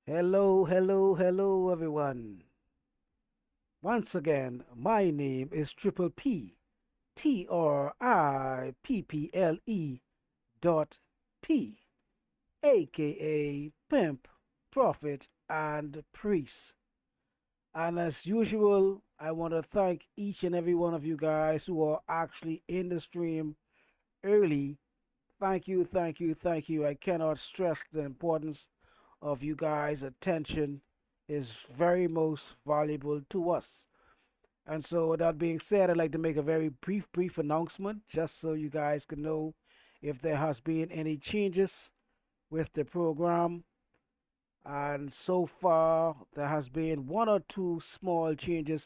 Hello, hello, hello, everyone. Once again, my name is Triple P, Tripple dot P, aka Pimp, Prophet, and Priest. And as usual, I want to thank each and every one of you guys who are actually in the stream early. Thank you, thank you, thank you. I cannot stress the importance of you guys' attention is very most valuable to us. And so, with that being said, I'd like to make a very brief announcement just so you guys can know if there has been any changes with the program. And so far, there has been one or two small changes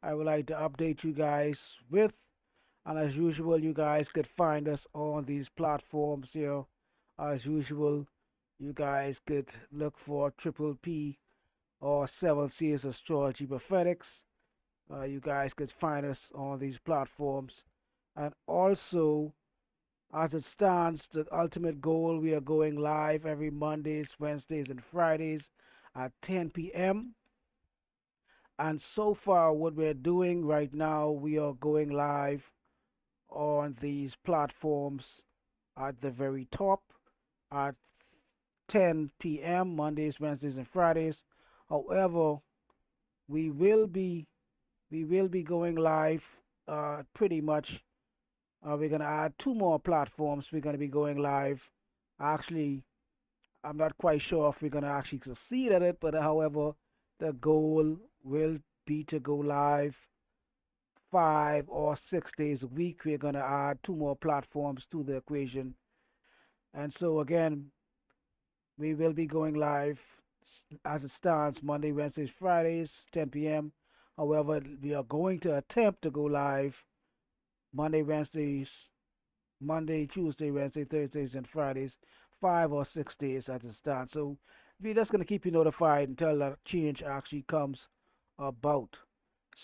I would like to update you guys with. And as usual, you guys could find us on these platforms here. As usual, you guys could look for Triple P or 7 Seas Astrology Prophetics. You guys could find us on these platforms. And also, as it stands, the ultimate goal, we are going live every Mondays, Wednesdays, and Fridays at 10 p.m. And so far, what we're doing right now, we are going live on these platforms at the very top at 10 p.m. Mondays, Wednesdays, and Fridays. However, we will be we will be going live pretty much. We're gonna add two more platforms. We're gonna be going live. Actually, I'm not quite sure if we're gonna actually succeed at it, but however, the goal will be to go live 5 or 6 days a week. We're gonna add two more platforms to the equation, and so again, we will be going live as it stands Monday, Wednesdays, Fridays, 10 p.m. However, we are going to attempt to go live Monday, Wednesdays, Monday, Tuesday, Wednesday, Thursdays, and Fridays, 5 or 6 days as it stands. So we're just going to keep you notified until that change actually comes about.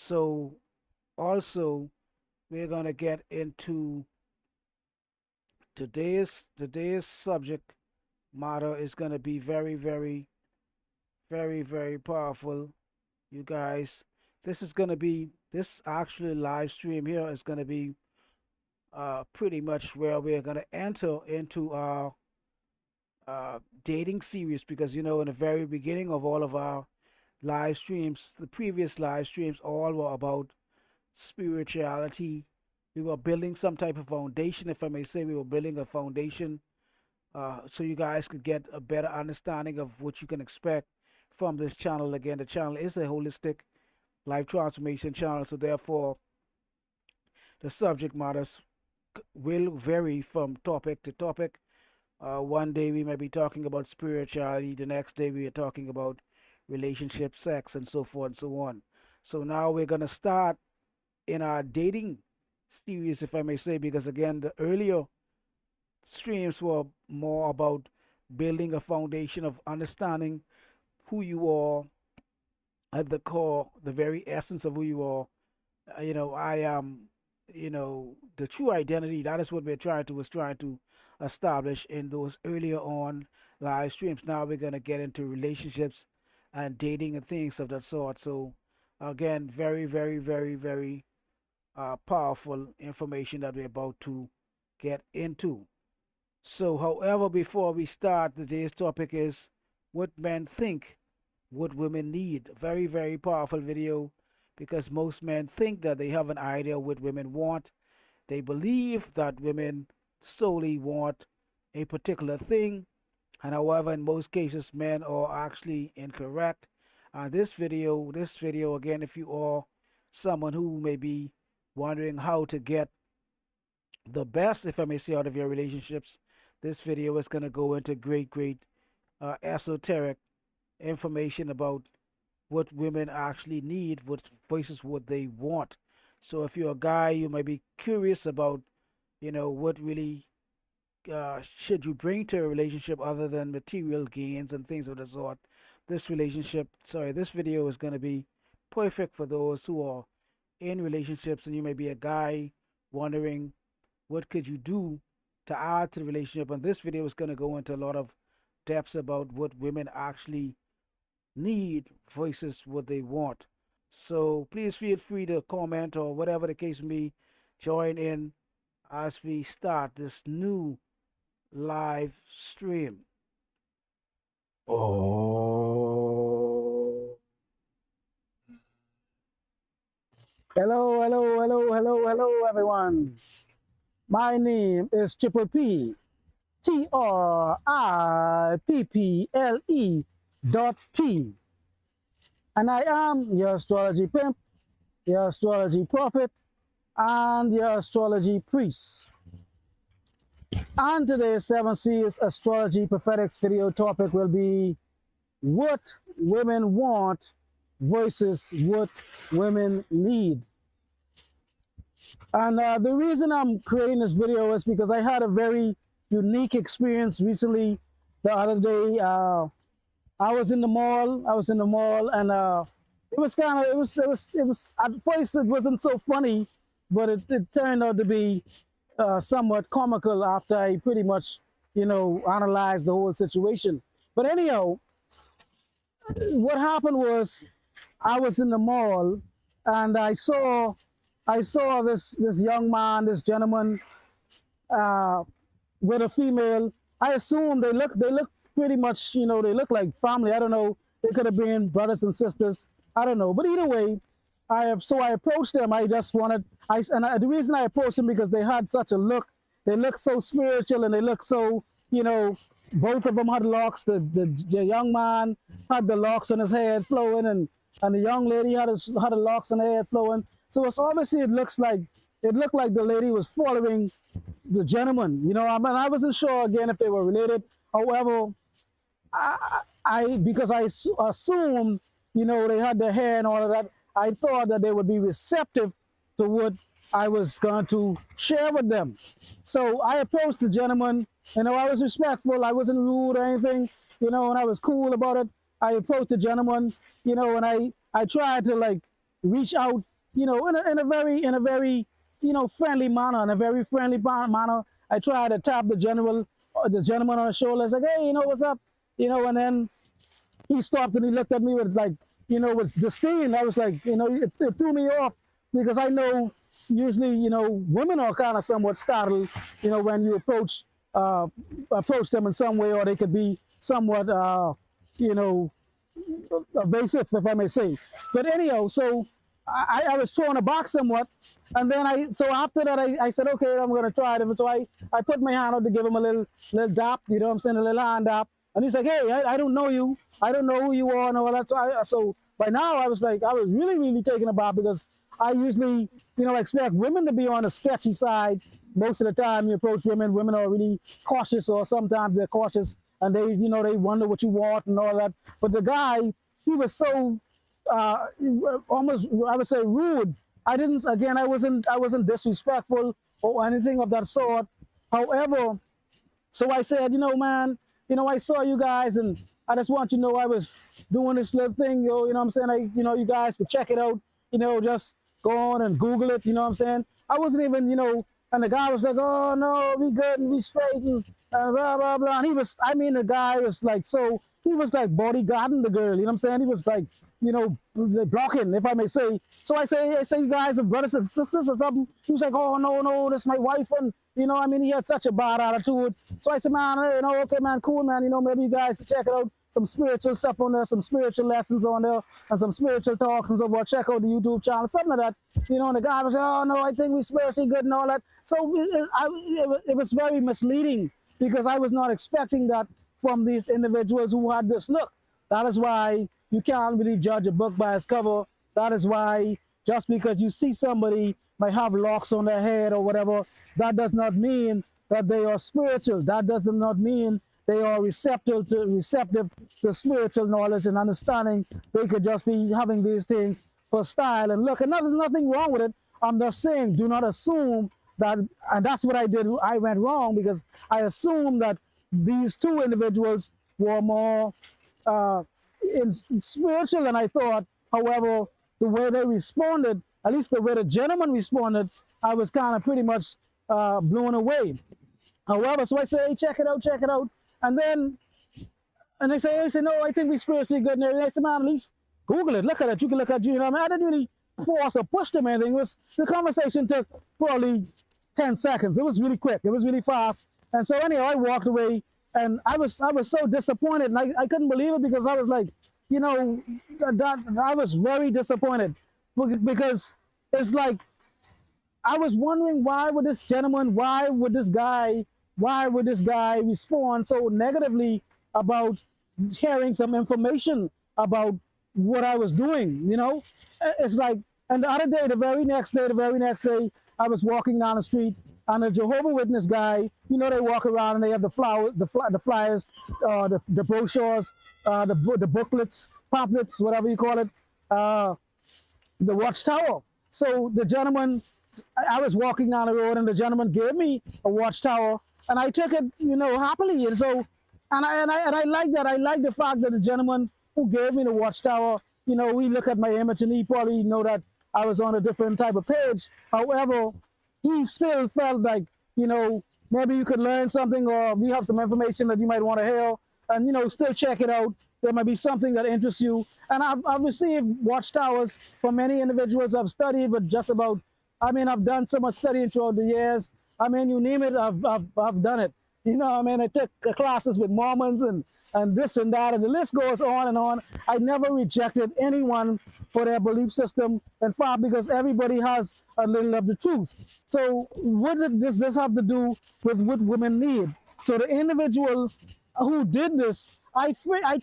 So also, we're going to get into today's today's subject matter is going to be very powerful. You guys, this is going to be this actually live stream here is going to be pretty much where we're going to enter into our dating series because in the very beginning of all of our live streams, the previous live streams all were about spirituality. We were building some type of foundation, if I may say. We were building a foundation so you guys could get a better understanding of what you can expect from this channel. Again, the channel is a holistic life transformation channel, so therefore the subject matters will vary from topic to topic. One day we may be talking about spirituality, the next day we are talking about relationship, sex, and so forth and so on. So now we're going to start in our dating series, if I may say, because again, the earlier streams were more about building a foundation of understanding who you are at the core, the very essence of who you are. I am, the true identity. That is what we're trying to establish in those earlier on live streams. Now we're gonna get into relationships and dating and things of that sort. So again, very powerful information that we're about to get into. So, however, before we start, today's topic is what men think, what women need. Very powerful video because most men think that they have an idea what women want. They believe that women solely want a particular thing, and however, in most cases, men are actually incorrect. This video again, if you are someone who may be wondering how to get the best, if I may say, out of your relationships, this video is going to go into great esoteric information about what women actually need what versus what they want. So if you're a guy, you might be curious about, what really should you bring to a relationship other than material gains and things of the sort. This video is going to be perfect for those who are in relationships, and you may be a guy wondering what could you do to add to the relationship. And this video is going to go into a lot of depths about what women actually need versus what they want. So please feel free to comment or whatever the case may be, join in as we start this new live stream. Oh. Hello, hello, hello, hello, hello, everyone. My name is Triple P, TRIPPLE and I am your astrology pimp, your astrology prophet, and your astrology priest. And today's 7 Seas Astrology Prophetics video topic will be what women want versus what women need. And the reason I'm creating this video is because I had a very unique experience recently. The other day, I was in the mall. And it was kind of, it was, at first it wasn't so funny, but it turned out to be somewhat comical after I pretty much, analyzed the whole situation. But anyhow, what happened was I was in the mall and I saw this young man, this gentleman, uh, with a female. I assume they look pretty much, they look like family. I don't know. They could have been brothers and sisters. I don't know. But either way, I approached them. I just wanted the reason I approached them because they had such a look. They looked so spiritual and they looked so, both of them had locks. The young man had the locks on his head flowing, and the young lady had the locks on her head flowing. So it's obviously it looked like the lady was following the gentleman. I wasn't sure again if they were related. However, because I assumed, they had their hair and all of that, I thought that they would be receptive to what I was going to share with them. So I approached the gentleman. I was respectful. I wasn't rude or anything, and I was cool about it. I approached the gentleman, and I tried to like reach out, in a very, friendly manner, in a very friendly manner. I tried to tap the gentleman on the shoulder. I was like, hey, what's up? And then he stopped and he looked at me with like, with disdain. I was like, it threw me off because I know usually, women are kind of somewhat startled, when you approach them in some way, or they could be somewhat, you know, evasive, if I may say. But anyhow, so I was thrown aback somewhat. And then so after that, I said, okay, I'm going to try it. So I put my hand out to give him a little dap, a little hand dap. And he's like, hey, I don't know you. I don't know who you are and all that. So by now I was really, really taken aback because I usually, expect women to be on the sketchy side. Most of the time you approach women are really cautious, or sometimes they're cautious and they wonder what you want and all that. But the guy, he was so almost, I would say, rude. I wasn't disrespectful or anything of that sort. However, so I said, man, I saw you guys and I just want you to know I was doing this little thing, what I'm saying? You guys could check it out, just go on and Google it, what I'm saying? I wasn't even, and the guy was like, oh no, we good and we straight and blah, blah, blah. And the guy was like, he was like bodyguarding the girl, what I'm saying? He was like, blocking, if I may say. So I say you guys are brothers and sisters or something. He was like, oh no, that's my wife, and he had such a bad attitude. So I said, man, okay, man, cool, man, maybe you guys can check it out. Some spiritual stuff on there, some spiritual lessons on there, and some spiritual talks and so forth. Check out the YouTube channel, something like that. And the guy was like, oh no, I think we spiritually good and all that. So it was very misleading because I was not expecting that from these individuals who had this look. That is why you can't really judge a book by its cover. That is why just because you see somebody might have locks on their head or whatever, that does not mean that they are spiritual. That does not mean they are receptive to spiritual knowledge and understanding. They could just be having these things for style and look. And there's nothing wrong with it. I'm just saying, do not assume that, and that's what I did. I went wrong because I assumed that these two individuals were more spiritual than I thought. However, the way they responded, at least the way the gentleman responded, I was kind of pretty much blown away. However, so I said, hey, check it out. And then And they say, no, I think we spiritually good and everything. I said, man, at least Google it, look at it. You can look at you. You know what I mean? I didn't really force or push them or anything. It was the conversation took probably 10 seconds. It was really quick. It was really fast. And so anyhow, I walked away and I was so disappointed and I couldn't believe it because I was like, you know, I was very disappointed because it's like I was wondering why would this gentleman, why would this guy respond so negatively about sharing some information about what I was doing, you know? It's like, and the other day, the very next day, I was walking down the street and a Jehovah Witness guy, you know, they walk around and they have the the flyers, the brochures, the booklets, pamphlets, whatever you call it, uh, the watchtower. So the gentleman, I was walking down the road, and the gentleman gave me a watchtower, and I took it, you know, happily. And so, and I like that. I like the fact that the gentleman who gave me the watchtower, you know, we look at my image, and he probably know that I was on a different type of page. However, he still felt like, you know, maybe you could learn something, or we have some information that you might want to hear, and you know, still check it out. There might be something that interests you. And I've received watchtowers from many individuals I've studied, but just about, I mean, I've done so much studying throughout the years. I mean, you name it, I've done it. You know, I mean, I took classes with Mormons and this and that, and the list goes on and on. I never rejected anyone for their belief system, in fact, because everybody has a little of the truth. So what does this have to do with what women need? So the individual who did this, I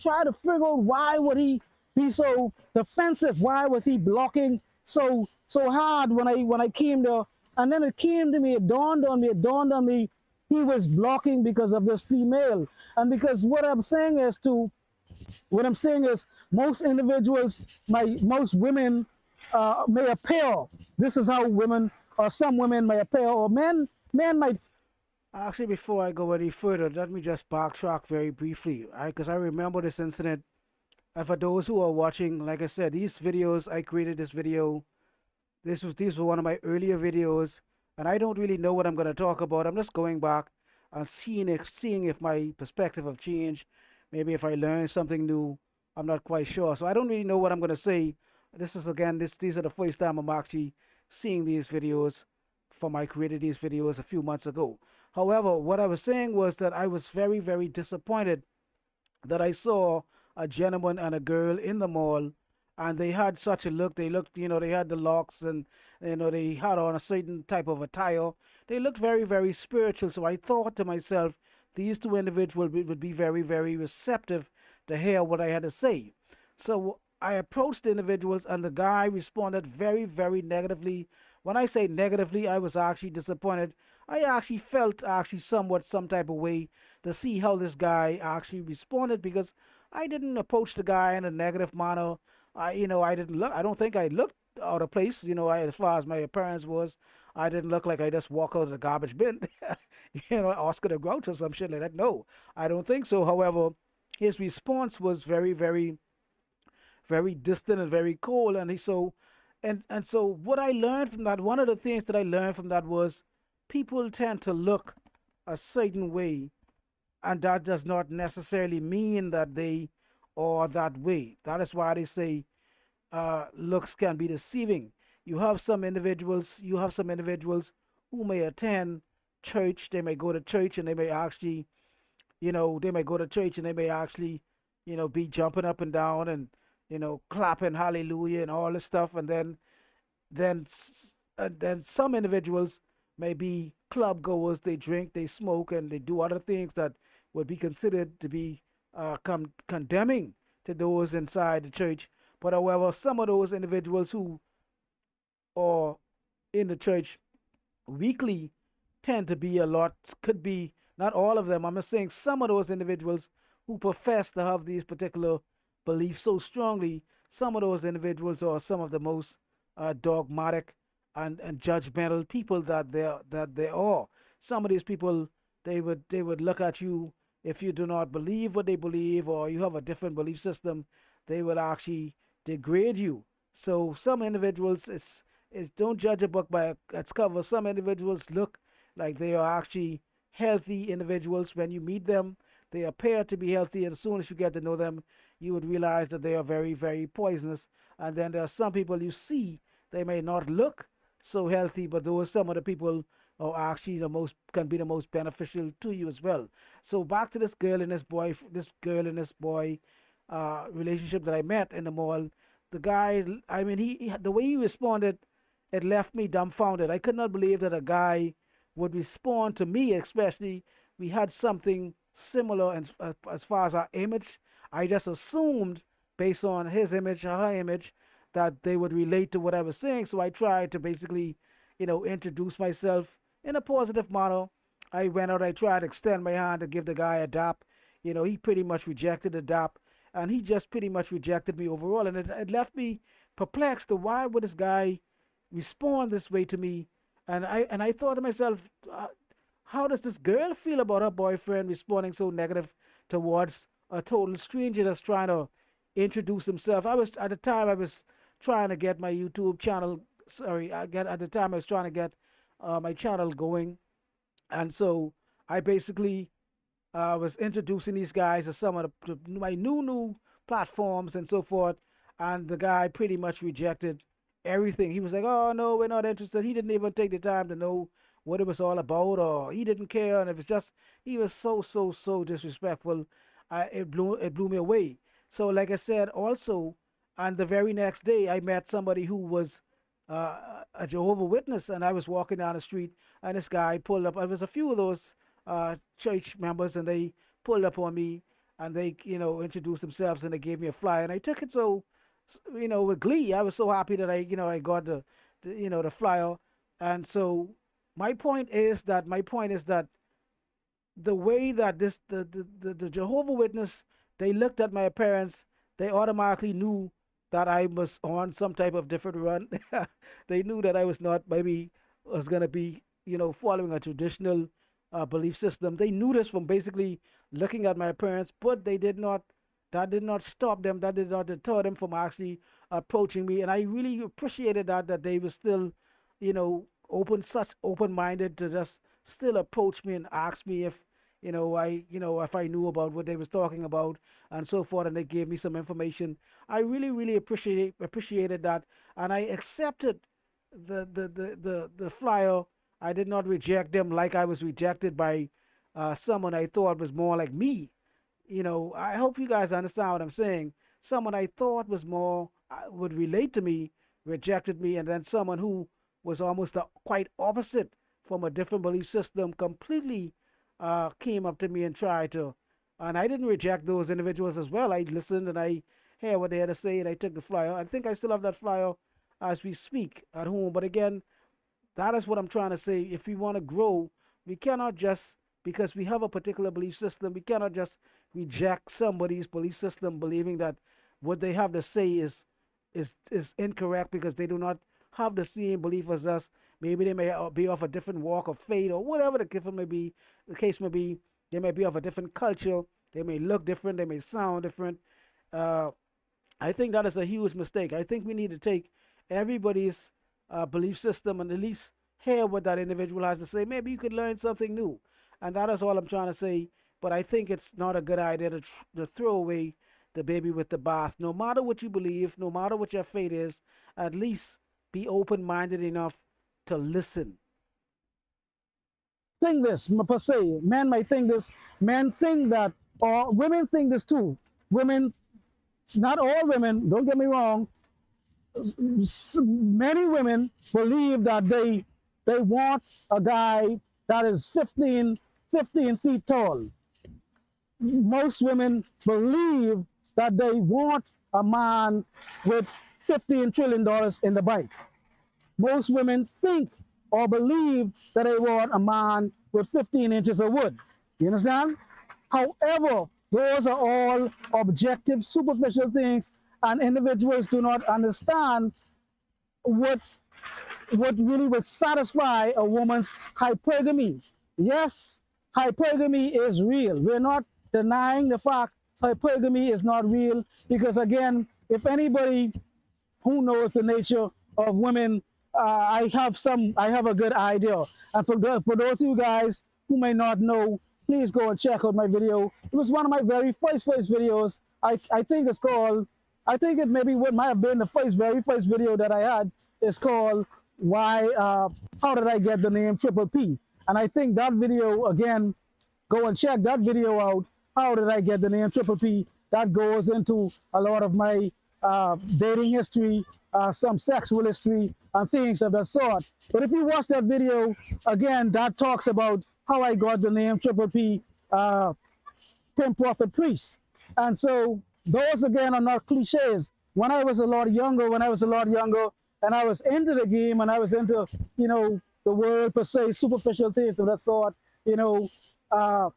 tried to figure out why would he be so defensive? Why was he blocking so hard when I came there? And then it came to me, it dawned on me, he was blocking because of this female. And because what I'm saying is most individuals, most women may appear. This is how women, or some women may appear, or men might. Actually, before I go any further, let me just backtrack very briefly, because I remember this incident. And for those who are watching, like I said, these videos, I created this video. These were one of my earlier videos, and I don't really know what I'm going to talk about. I'm just going back and seeing if my perspective have changed. Maybe if I learned something new, I'm not quite sure. So I don't really know what I'm going to say. This is again, these are the first time I'm actually seeing these videos from I created these videos a few months ago. However, what I was saying was that I was very, very disappointed that I saw a gentleman and a girl in the mall, and they had such a look. They looked, they had the locks, and they had on a certain type of attire. They looked very, very spiritual. So I thought to myself, these two individuals would be very, very receptive to hear what I had to say. So I approached the individuals, and the guy responded very, very negatively. When I say negatively, I was actually disappointed. I actually felt actually somewhat some type of way to see how this guy actually responded, because I didn't approach the guy in a negative manner. I didn't look. I don't think I looked out of place. As far as my appearance was, I didn't look like I just walk out of the garbage bin, Oscar the Grouch or some shit like that. No, I don't think so. However, his response was very, very, very distant and very cold, and so what I learned from that, one of the things that I learned from that was people tend to look a certain way, and that does not necessarily mean that they are that way. That is why they say looks can be deceiving. You have some individuals who may attend church. They may go to church, and they may actually, they may go to church, and they may actually, be jumping up and down, and clapping hallelujah and all this stuff, and then then some individuals may be club goers. They drink, they smoke, and they do other things that would be considered to be condemning to those inside the church. But however, some of those individuals who are in the church weekly tend to be a lot, could be not all of them. I'm just saying some of those individuals who profess to have these particular beliefs so strongly, some of those individuals are some of the most dogmatic and judgmental people that there are. Some of these people, they would look at you, if you do not believe what they believe, or you have a different belief system, they will actually degrade you. So some individuals is don't judge a book by its cover. Some individuals look like they are actually healthy individuals when you meet them. They appear to be healthy, and as soon as you get to know them, you would realize that they are very, very poisonous. And then there are some people you see, they may not look so healthy, but those some of the people are actually the most can be the most beneficial to you as well. So back to this girl and this boy relationship that I met in the mall. The guy, I mean, the way he responded, it left me dumbfounded. I could not believe that a guy would respond to me, especially we had something similar as far as our image. I just assumed, based on his image or her image, that they would relate to what I was saying. So I tried to basically, introduce myself in a positive manner. I went out, I tried to extend my hand to give the guy a dap. He pretty much rejected the dap, and he just pretty much rejected me overall. And it left me perplexed to why would this guy respond this way to me? And I thought to myself, how does this girl feel about her boyfriend responding so negative towards a total stranger that's trying to introduce himself? I was at the time I was trying to get my YouTube channel. Sorry, at the time I was trying to get my channel going, and so I basically was introducing these guys to some of my new platforms and so forth, and the guy pretty much rejected everything. He was like, "Oh no, we're not interested." He didn't even take the time to know what it was all about, or he didn't care, and it was just he was so disrespectful. It blew me away. So, like I said, also, on the very next day, I met somebody who was a Jehovah Witness, and I was walking down the street, and this guy pulled up. There was a few of those church members, and they pulled up on me, and they, introduced themselves, and they gave me a flyer, and I took it so, with glee. I was so happy that I got the flyer, and so my point is that the way that the Jehovah Witness, they looked at my appearance, they automatically knew that I was on some type of different run. They knew that I was not maybe was gonna be following a traditional belief system. They knew this from basically looking at my appearance, but they did not. That did not stop them. That did not deter them from actually approaching me. And I really appreciated that they were still, such open-minded to just still approach me and ask me if if I knew about what they was talking about and so forth, and they gave me some information. I really appreciated that, and I accepted the flyer. I did not reject them like I was rejected by someone I thought was more like me. I hope you guys understand what I'm saying. Someone I thought was more would relate to me rejected me, and then someone who was almost the quite opposite from a different belief system completely came up to me and tried to. And I didn't reject those individuals as well. I listened and I heard what they had to say, and I took the flyer. I think I still have that flyer as we speak at home. But again, that is what I'm trying to say. If we want to grow, we cannot just, because we have a particular belief system, we cannot just reject somebody's belief system believing that what they have to say is incorrect because they do not have the same belief as us. Maybe they may be of a different walk of faith or whatever the case may be. They may be of a different culture. They may look different. They may sound different. Uh, I think that is a huge mistake. I think we need to take everybody's belief system and at least hear what that individual has to say. Maybe you could learn something new. And that is all I'm trying to say. But I think it's not a good idea to throw away the baby with the bath. No matter what you believe, no matter what your faith is, at least be open minded enough to listen. Think this per se. Men might think this. Men think that, or women think this too. Women, not all women. Don't get me wrong. Many women believe that they want a guy that is 15 feet tall. Most women believe that they want a man with $15 trillion in the bank. Most women think or believe that they want a man with 15 inches of wood. You understand? However, those are all objective, superficial things, and individuals do not understand what really would satisfy a woman's hypergamy. Yes, hypergamy is real. We're not denying the fact hypergamy is not real because, again, if anybody who knows the nature of women, I have a good idea. And for those of you guys who may not know, please go and check out my video. It was one of my very first videos. I think it's called, I think it maybe what might have been the very first video that I had. It's called why how did I get the name Triple P? And I think that video, again, go and check that video out. How did I get the name Triple P? That goes into a lot of my dating history, some sexual history, and things of that sort. But if you watch that video, again, that talks about how I got the name Triple P, Pimp Prophet Priest. And so those, again, are not cliches. When I was a lot younger, and I was into the game, and I was into, the world per se, superficial things of that sort, uh,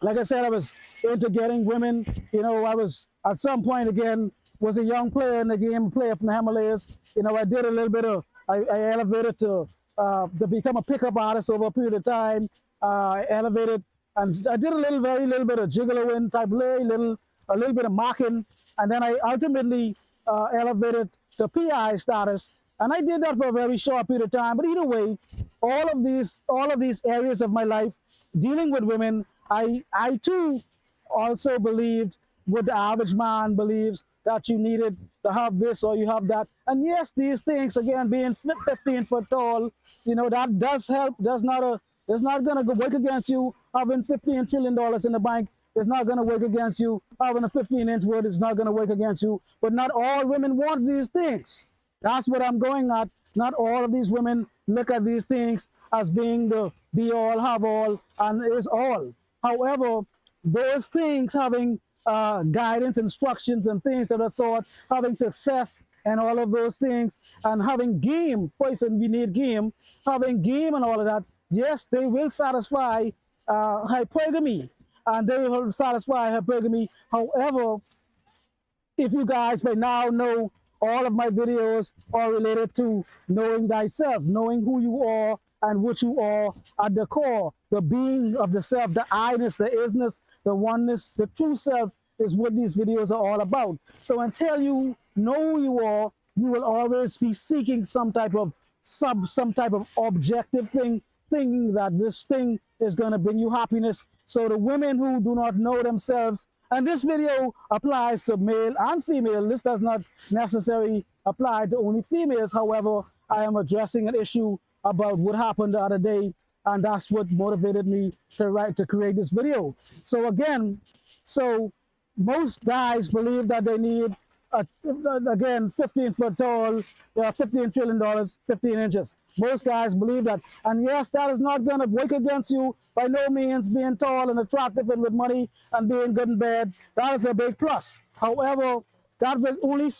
like I said, I was into getting women. I was at some point, again, was a young player in the game, a player from the Himalayas. I did a little bit of, I elevated to become a pickup artist over a period of time. I elevated, and I did very little bit of gigoloing type, a little bit of mocking, and then I ultimately elevated to PI status. And I did that for a very short period of time. But either way, all of these areas of my life, dealing with women, I too also believed what the average man believes, that you needed to have this or you have that. And yes, these things, again, being 15 foot tall, that does help. That's not going to work against you. Having $15 trillion in the bank is not going to work against you. Having a 15-inch wood is not going to work against you. But not all women want these things. That's what I'm going at. Not all of these women look at these things as being the be all, have all, and is all. However, those things, having guidance, instructions, and things of that sort, having success and all of those things, and having game, first and we need game, having game and all of that, yes, they will satisfy hypergamy, and they will satisfy hypergamy. However, if you guys by now know, all of my videos are related to knowing thyself, knowing who you are and what you are at the core. The being of the self, the I-ness, the isness, the oneness, the true self is what these videos are all about. So until you know who you are, you will always be seeking some type of objective thing, thinking that this thing is going to bring you happiness. So the women who do not know themselves, and this video applies to male and female. This does not necessarily apply to only females. However, I am addressing an issue about what happened the other day, and that's what motivated me to create this video. So again, most guys believe that they need, again, 15 foot tall, $15 trillion, 15 inches. Most guys believe that. And yes, that is not going to work against you. By no means being tall and attractive and with money and being good and bad, that is a big plus. However, that will only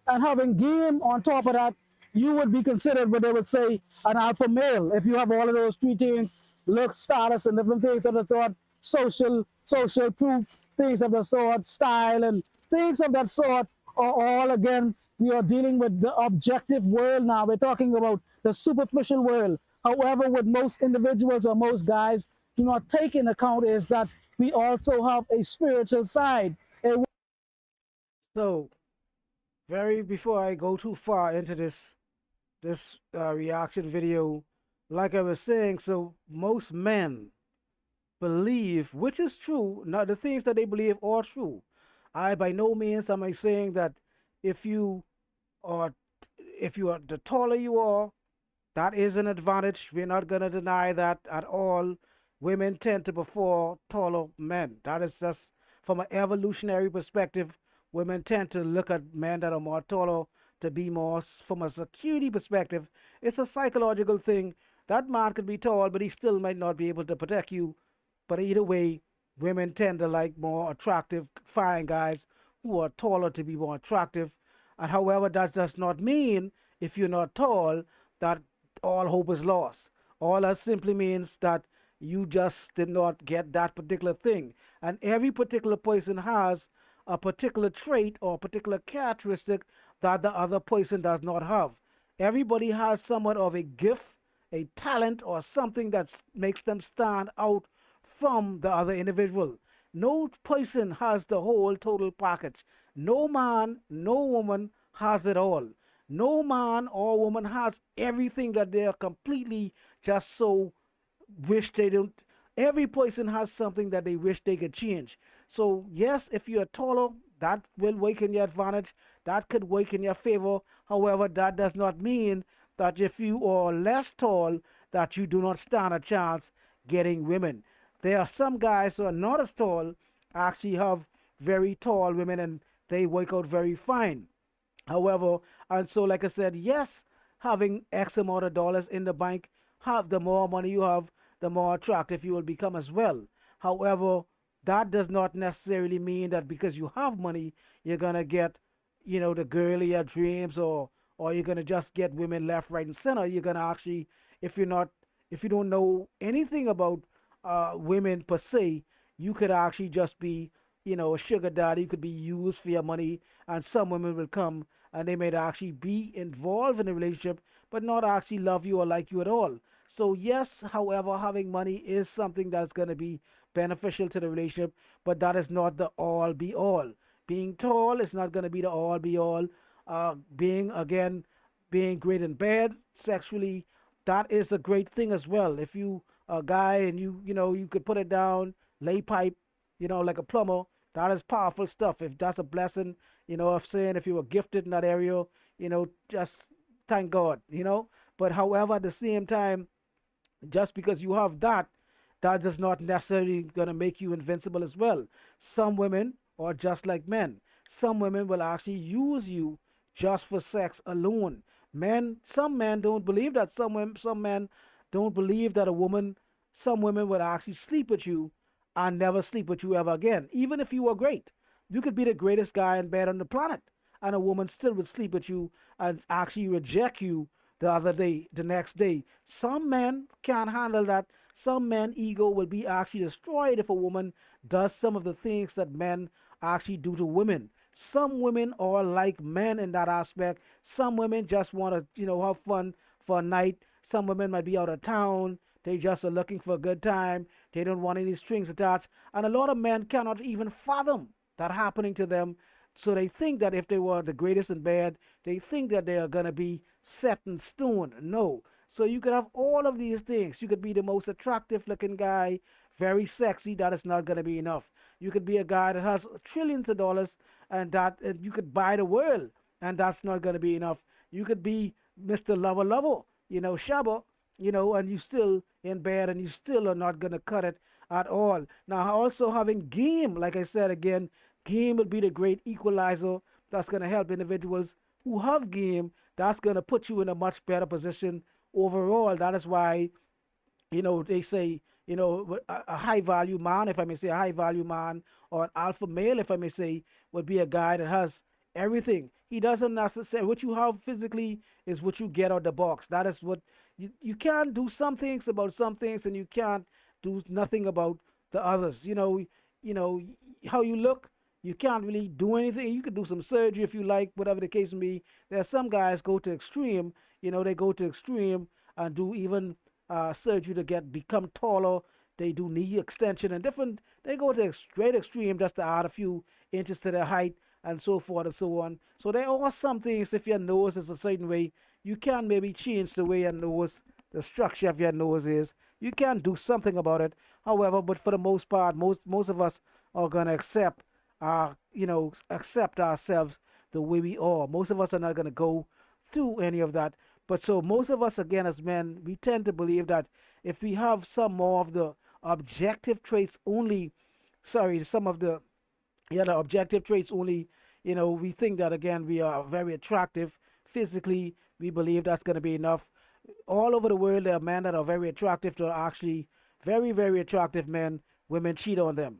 and having game on top of that, you would be considered what they would say an alpha male. If you have all of those three things, looks, status, and different things of the sort, social proof, things of the sort, style, and things of that sort are all, again, we are dealing with the objective world now. We're talking about the superficial world. However, what most individuals or most guys do not take into account is that we also have a spiritual side. So, before I go too far into this reaction video, like I was saying, so most men believe, which is true, now the things that they believe are true. I by no means am I saying that if you are the taller you are, that is an advantage. We're not gonna deny that at all. Women tend to prefer taller men. That is just from an evolutionary perspective. Women tend to look at men that are more taller to be more, from a security perspective. It's a psychological thing. That man could be tall, but he still might not be able to protect you. But either way, women tend to like more attractive, fine guys who are taller to be more attractive. And however, that does not mean if you're not tall that all hope is lost. All that simply means that you just did not get that particular thing. And every particular person has a particular trait or a particular characteristic that the other person does not have. Everybody has somewhat of a gift, a talent, or something that makes them stand out from the other individual. No person has the whole total package. No man, no woman has it all. No man or woman has everything that they are completely just so wish they don't Every person has something that they wish they could change. So yes, if you're taller, that will work in your advantage. That could work in your favor. However, that does not mean that if you are less tall, that you do not stand a chance getting women. There are some guys who are not as tall, actually have very tall women, and they work out very fine. However, and so like I said, yes, having X amount of dollars in the bank, have the more money you have, the more attractive you will become as well. However, that does not necessarily mean that because you have money, you're gonna get, the girl of your dreams, or you're gonna just get women left, right, and center. You're gonna actually, if you're not, if you don't know anything about women per se, you could actually just be, a sugar daddy. You could be used for your money, and some women will come and they may actually be involved in a relationship but not actually love you or like you at all. So yes, however, having money is something that's going to be beneficial to the relationship, but that is not the all be all. Being tall is not going to be the all be all. Being again, being great in bed sexually, that is a great thing as well. If you a guy and you could put it down, lay pipe, like a plumber, that is powerful stuff. If that's a blessing, of saying if you were gifted in that area, just thank God, But however, at the same time, just because you have that, that does not necessarily going to make you invincible as well. Some women are just like men. Some women will actually use you just for sex alone. Some men don't believe that. Some men don't believe that some women will actually sleep with you and never sleep with you ever again, even if you were great. You could be the greatest guy in bed on the planet, and a woman still would sleep with you and actually reject you the next day. Some men can't handle that. Some men ego will be actually destroyed if a woman does some of the things that men actually do to women. Some women are like men in that aspect. Some women just want to, have fun for a night. Some women might be out of town. They just are looking for a good time. They don't want any strings attached. And a lot of men cannot even fathom that happening to them. So they think that if they were the greatest in bed, they think that they are going to be set in stone. No. So you could have all of these things. You could be the most attractive looking guy, very sexy. That is not going to be enough. You could be a guy that has trillions of dollars, and that you could buy the world, and that's not going to be enough. You could be Mr. Lover Lover, Shabba, and you still in bed, and you still are not going to cut it at all. Now, also having game, like I said again, game will be the great equalizer that's going to help individuals who have game. That's going to put you in a much better position overall. That is why, they say, a high value man, if I may say, a high value man, or an alpha male, if I may say, would be a guy that has everything. He doesn't necessarily, what you have physically is what you get out the box. That is what you can't do some things about some things, and you can't do nothing about the others. How you look, you can't really do anything. You could do some surgery if you like, whatever the case may be. There are some guys go to extreme, they go to extreme and do even surgery to become taller. They do knee extension and different. They go to great extreme just to add a few inches to their height and so forth and so on. So there are some things. If your nose is a certain way, you can maybe change the way your nose, the structure of your nose is. You can do something about it. However, but for the most part, most of us are gonna accept ourselves the way we are. Most of us are not gonna go through any of that. But so most of us, again, as men, we tend to believe that if we have some more of the objective traits only, some of the objective traits only, we think that again we are very attractive physically. We believe that's going to be enough. All over the world, there are men that are very attractive to actually very, very attractive men. Women cheat on them.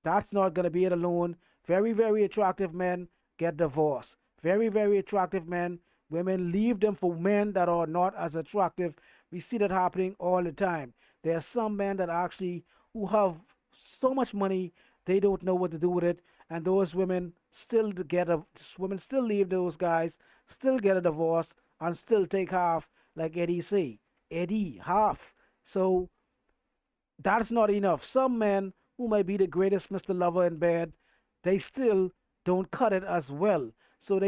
That's not going to be it alone. Very, very attractive men get divorced. Very, very attractive men, women leave them for men that are not as attractive. We see that happening all the time. There are some men that actually who have so much money they don't know what to do with it, and those women still leave those guys, still get a divorce, and still take half, like Eddie say, Eddie half. So that's not enough. Some men who might be the greatest Mr. Lover in bed, they still don't cut it as well. So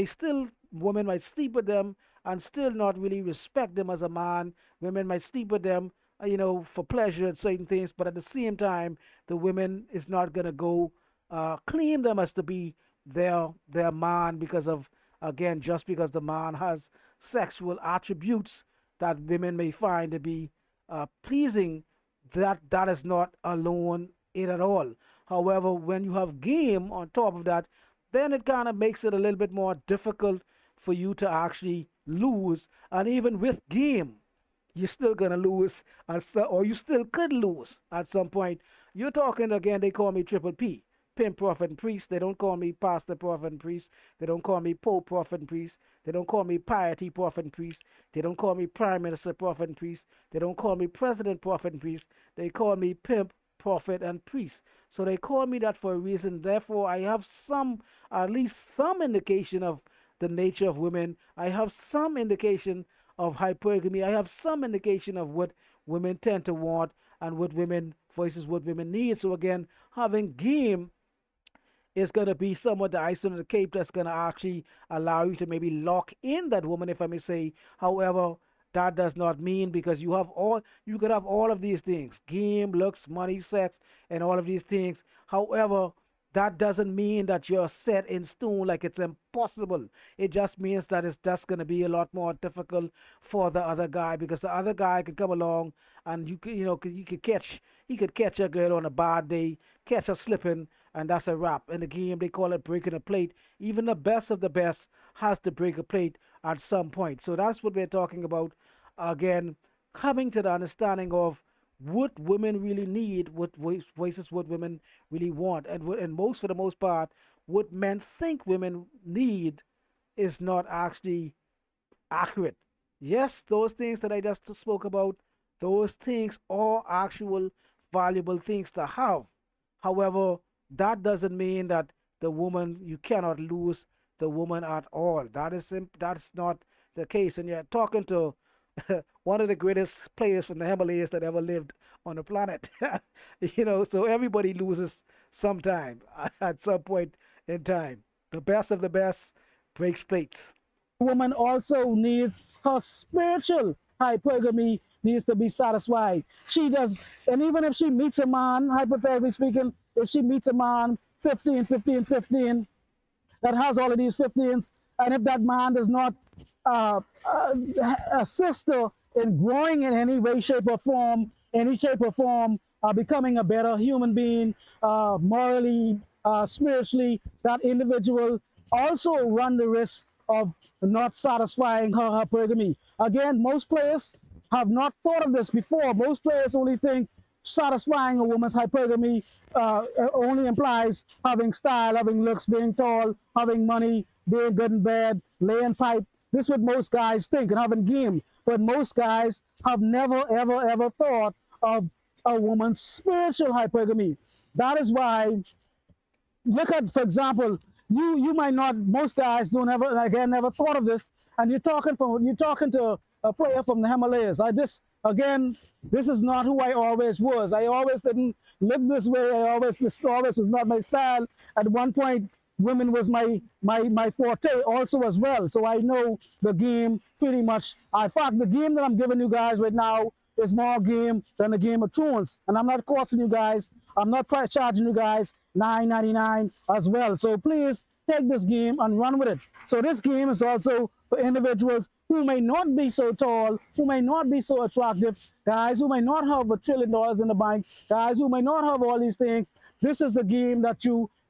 women might sleep with them and still not really respect them as a man. Women might sleep with them for pleasure and certain things, but at the same time, the women is not gonna go claim them as to be their man because of, again, just because the man has sexual attributes that women may find to be pleasing, that is not alone it at all. However, when you have game on top of that, then it kind of makes it a little bit more difficult for you to actually lose. And even with game, you're still gonna lose, or you still could lose at some point. You're talking again. They call me Triple P, Pimp, Prophet, and Priest. They don't call me Pastor, Prophet, and Priest. They don't call me Pope, Prophet, and Priest. They don't call me Piety, Prophet, and Priest. They don't call me Prime Minister, Prophet, and Priest. They don't call me President, Prophet, and Priest. They call me Pimp, Prophet, and Priest. So they call me that for a reason. Therefore, I have at least some indication of the nature of women. I have some indication of hypergamy. I have some indication of what women tend to want and what women versus what women need. So again, having game is going to be somewhat the icing on the cake that's going to actually allow you to maybe lock in that woman, if I may say. However, that does not mean, because you could have all of these things: game, looks, money, sex, and all of these things. However, that doesn't mean that you're set in stone, like it's impossible. It just means that it's just going to be a lot more difficult for the other guy, because the other guy could come along and he could catch a girl on a bad day, catch her slipping, and that's a wrap. In the game, they call it breaking a plate. Even the best of the best has to break a plate at some point. So that's what we're talking about. Again, coming to the understanding of what women really need, what voices what women really want, and most for the most part, what men think women need is not actually accurate. Yes, those things that I just spoke about, those things are actual valuable things to have. However, that doesn't mean that the woman, you cannot lose the woman at all. That's not the case. And you're talking to one of the greatest players from the Himalayas that ever lived on the planet. So everybody loses sometime at some point in time. The best of the best breaks plates. Woman also needs her spiritual hypergamy needs to be satisfied. She does, and even if she meets a man, hypothetically speaking, if she meets a man 15, 15, 15, that has all of these 15s, and if that man does not uh, uh, assist her in growing in any way, shape, or form, becoming a better human being, morally, spiritually, that individual also run the risk of not satisfying her hypergamy. Again, most players have not thought of this before. Most players only think satisfying a woman's hypergamy only implies having style, having looks, being tall, having money, being good and bad, laying pipe. This is what most guys think, and having game. But most guys have never, ever, ever thought of a woman's spiritual hypergamy. That is why, look at, for example, you might not, most guys don't ever, again, never thought of this, and you're talking to a player from the Himalayas. This is not who I always was. I always didn't live this way. This always was not my style. At one point, women was my forte also as well. So I know the game pretty much. In fact, the game that I'm giving you guys right now is more game than the Game of Thrones. And I'm not costing you guys. I'm not price charging you guys $9.99 as well. So please take this game and run with it. So this game is also for individuals who may not be so tall, who may not be so attractive, guys who may not have $1 trillion in the bank, guys who may not have all these things. This is the game that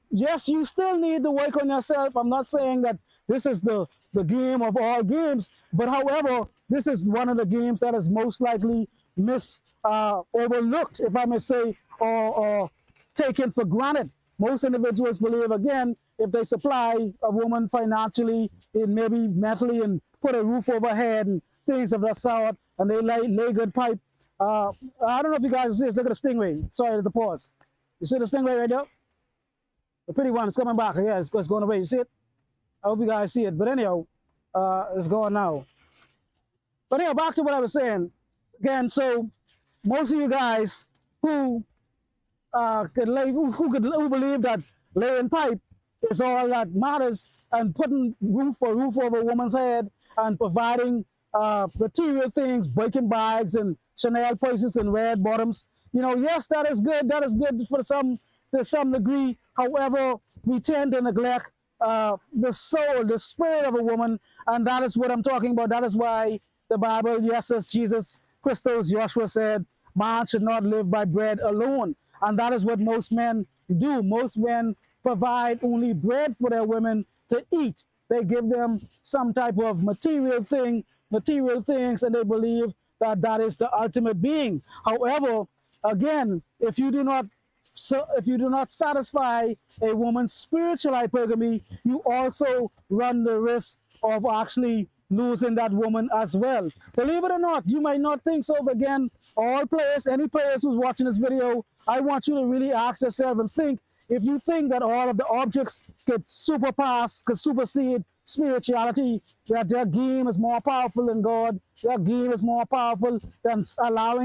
yes, you still need to work on yourself. I'm not saying that this is the game of all games, but however, this is one of the games that is most likely overlooked, if I may say, or taken for granted. Most individuals believe, again, if they supply a woman financially, maybe mentally, and put a roof over her head and things of that sort, and they lay good pipe. I don't know if you guys see this. Look at the stingray. Sorry, the pause. You see the stingray right there? The pretty one is coming back. Yeah, it's going away. You see it? I hope you guys see it. But anyhow, it's gone now. But anyhow, back to what I was saying. Again, so most of you guys who who believe that laying pipe is all that matters, and putting roof over a woman's head and providing material things, Birkin bags and Chanel purses and red bottoms. Yes, that is good. That is good for some to some degree. However, we tend to neglect the soul, the spirit of a woman, and that is what I'm talking about. That is why the Bible, yes, as Jesus Christos, Joshua said, man should not live by bread alone. And that is what most men do. Most men provide only bread for their women to eat. They give them some type of material things, and they believe that that is the ultimate being. However, again, if you do not satisfy a woman's spiritual hypergamy, you also run the risk of actually losing that woman as well. Believe it or not, you might not think so, but again, all players, any players who's watching this video, I want you to really ask yourself and think, if you think that all of the objects could supersede spirituality, that their game is more powerful than God, their game is more powerful than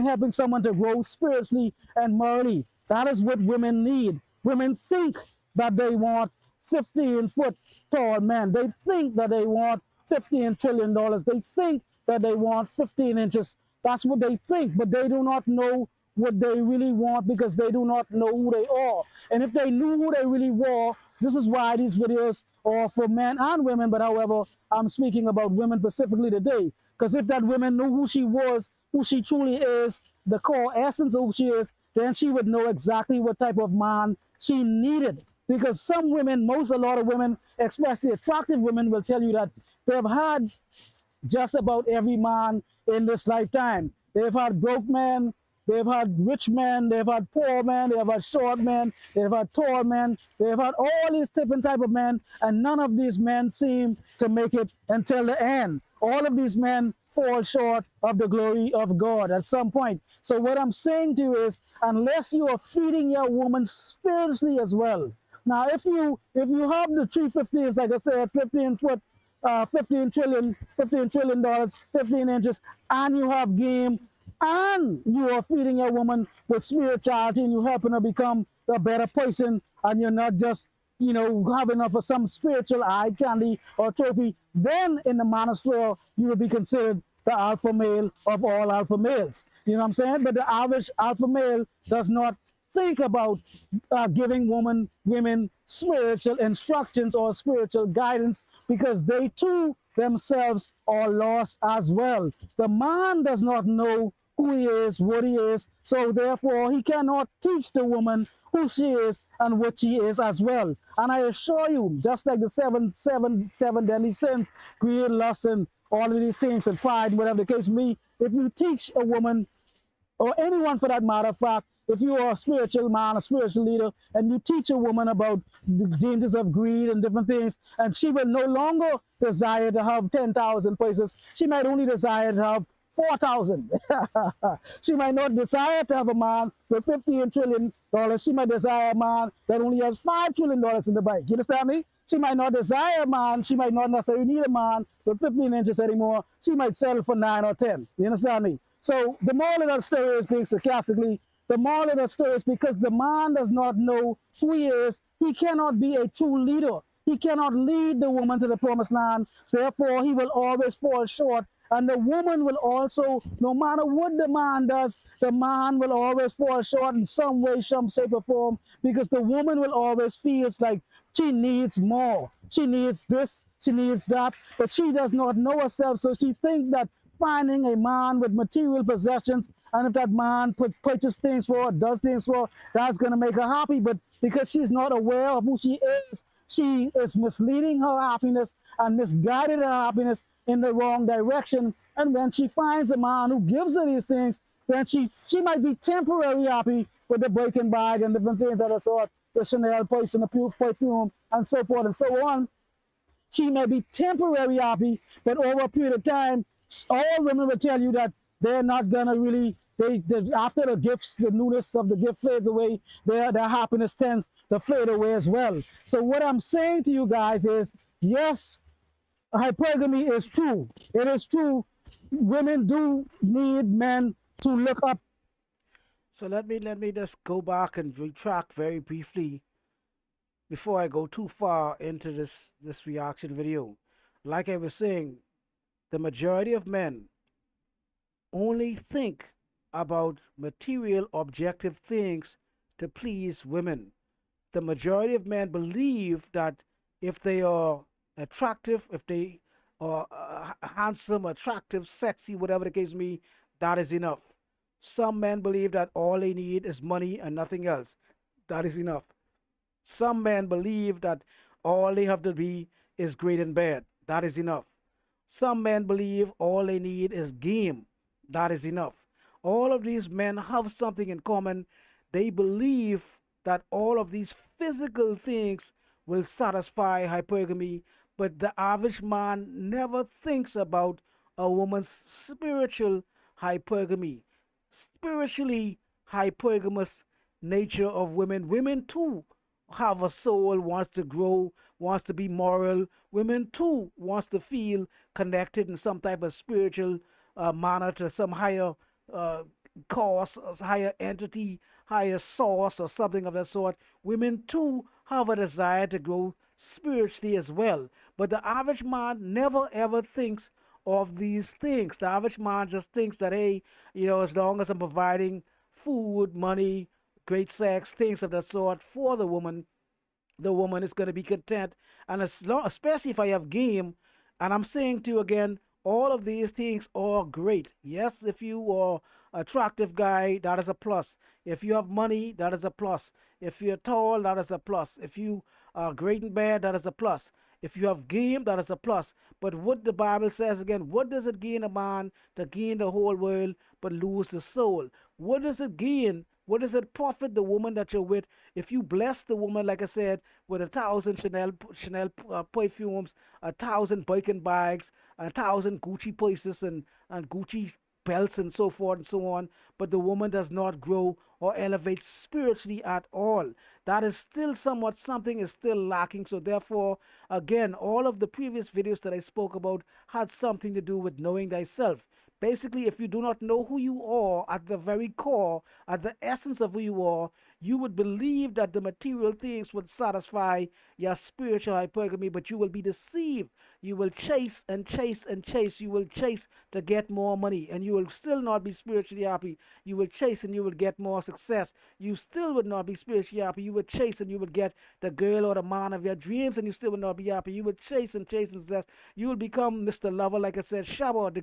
helping someone to grow spiritually and morally. That is what women need. Women think that they want 15-foot tall men. They think that they want $15 trillion. They think that they want 15 inches. That's what they think, but they do not know what they really want because they do not know who they are. And if they knew who they really were, this is why these videos are for men and women, but however, I'm speaking about women specifically today. Because if that woman knew who she was, who she truly is, the core essence of who she is, then she would know exactly what type of man she needed. Because some women, a lot of women, especially attractive women, will tell you that they've had just about every man in this lifetime. They've had broke men, they've had rich men, they've had poor men, they've had short men, they've had tall men, they've had all these different type of men, and none of these men seem to make it until the end. All of these men fall short of the glory of God at some point. So what I'm saying to you is, unless you are feeding your woman spiritually as well. Now, if you have the 350s, like I said, 15 foot, 15 trillion dollars, 15 inches, and you have game, and you are feeding your woman with spirituality, and you're helping her become a better person, and you're not just having her for some spiritual eye candy or trophy, then in the manosphere you will be considered the alpha male of all alpha males. You know what I'm saying? But the average alpha male does not think about giving women spiritual instructions or spiritual guidance, because they too themselves are lost as well. The man does not know who he is, what he is, so therefore he cannot teach the woman who she is and what she is as well. And I assure you, just like the seven deadly sins, greed, lust, and all of these things, and pride, whatever the case may be, if you teach a woman, or anyone for that matter of fact, if you are a spiritual man, a spiritual leader, and you teach a woman about the dangers of greed and different things, and she will no longer desire to have 10,000 places. She might only desire to have 4,000. She might not desire to have a man with $15 trillion. She might desire a man that only has $5 trillion in the bank. You understand me? She might not desire a man. She might not necessarily need a man with 15 inches anymore. She might settle for 9 or 10. You understand me? So the moral of that story is, being sarcastically, the moral of that story is, because the man does not know who he is, he cannot be a true leader. He cannot lead the woman to the promised land. Therefore, he will always fall short. And the woman will also, no matter what the man does, the man will always fall short in some way, some shape or form, because the woman will always feel like she needs more. She needs this, she needs that, but she does not know herself. So she thinks that finding a man with material possessions, and if that man purchases things for her, does things for her, that's going to make her happy. But because she's not aware of who she is misleading her happiness and misguided her happiness in the wrong direction. And when she finds a man who gives her these things, then she might be temporarily happy with the Birkin bag and different things of the sort, the Chanel purse and the perfume and so forth and so on. She may be temporarily happy, but over a period of time, all women will tell you that they're not gonna really, after the gifts, the newness of the gift fades away, their happiness tends to fade away as well. So what I'm saying to you guys is, yes, hypergamy is true. It is true. Women do need men to look up. So let me just go back and retract very briefly before I go too far into this reaction video. Like I was saying, The majority of men only think about material, objective things to please women. The majority of men believe that if they are attractive, if they are handsome, attractive, sexy, whatever the case may be, that is enough. Some men believe that all they need is money and nothing else. That is enough. Some men believe that all they have to be is great in bed. That is enough. Some men believe all they need is game. That is enough. All of these men have something in common. They believe that all of these physical things will satisfy hypergamy, but the average man never thinks about a woman's spiritual hypergamy, spiritually hypergamous nature of women. Women too have a soul, wants to grow, wants to be moral. Women too wants to feel connected in some type of spiritual manner to some higher uh, cause, higher entity, higher source, or something of that sort. Women too have a desire to grow spiritually as well. But the average man never ever thinks of these things. The average man just thinks that, hey, as long as I'm providing food, money, great sex, things of that sort for the woman is going to be content. And especially if I have game, and I'm saying to you again, all of these things are great. Yes, if you are attractive guy, that is a plus. If you have money, that is a plus. If you're tall, that is a plus. If you are great in bed, that is a plus. If you have game, that is a plus. But what the Bible says again, what does it gain a man to gain the whole world but lose the soul? What does it gain? What does it profit the woman that you're with if you bless the woman, like I said, with 1,000 Chanel perfumes, 1,000 Birkin bags, 1,000 Gucci purses, and Gucci belts, and so forth and so on, but the woman does not grow or elevate spiritually at all? That is still somewhat, something is still lacking. So therefore, again, all of the previous videos that I spoke about had something to do with knowing thyself. Basically, if you do not know who you are at the very core, at the essence of who you are, you would believe that the material things would satisfy your spiritual hypergamy, but you will be deceived. You will chase and chase and chase. You will chase to get more money, and you will still not be spiritually happy. You will chase and you will get more success. You still would not be spiritually happy. You would chase and you would get the girl or the man of your dreams, and you still would not be happy. You would chase and chase and success. You will become Mr. Lover, like I said, Shabba, the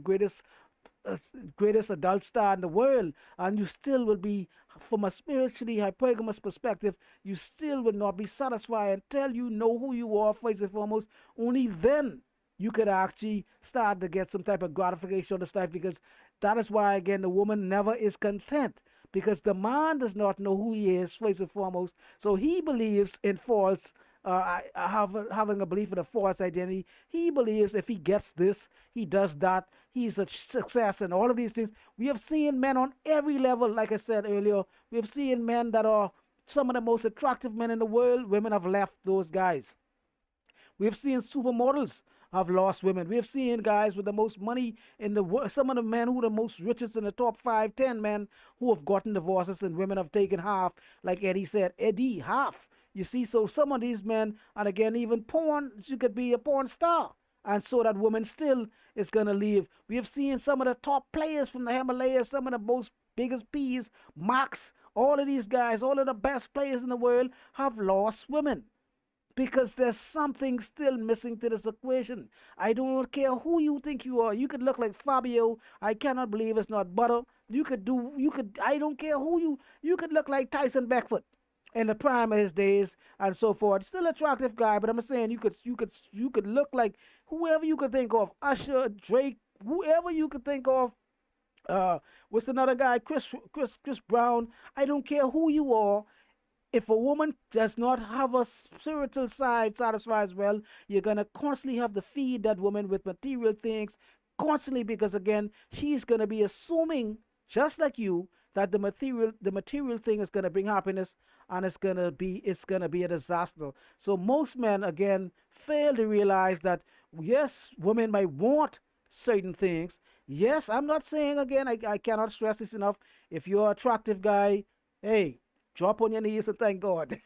greatest adult star in the world, and you still will be, from a spiritually hypergamous perspective, you still will not be satisfied until you know who you are first and foremost. Only then you could actually start to get some type of gratification on this life, because that is why, again, the woman never is content, because the man does not know who he is first and foremost. So he believes in false, having a belief in a false identity. He believes if he gets this, he does that, he's a success, and all of these things. We have seen men on every level, like I said earlier. We have seen men that are some of the most attractive men in the world. Women have left those guys. We have seen supermodels have lost women. We have seen guys with the most money in the world. Some of the men who are the most richest in the top 5, 10 men who have gotten divorces, and women have taken half. Like Eddie said, Eddie, half. You see, so some of these men, and again, even porn, you could be a porn star, and so that woman still is going to leave. We have seen some of the top players from the Himalayas, some of the most biggest P's, Max, all of these guys, all of the best players in the world have lost women, because there's something still missing to this equation. I don't care who you think you are. You could look like Fabio. I cannot believe it's not butter. I don't care who you could look like Tyson Beckford in the prime of his days and so forth. Still attractive guy, but I'm saying you could look like whoever you could think of, Usher, Drake, whoever you could think of. What's another guy? Chris Brown. I don't care who you are. If a woman does not have a spiritual side satisfied as well, you're gonna constantly have to feed that woman with material things, constantly, because again, she's gonna be assuming, just like you, that the material thing is gonna bring happiness, and it's gonna be a disaster. So most men again fail to realize that yes, women might want certain things. Yes, I'm not saying, again, I cannot stress this enough. If you're an attractive guy, hey, drop on your knees and thank God.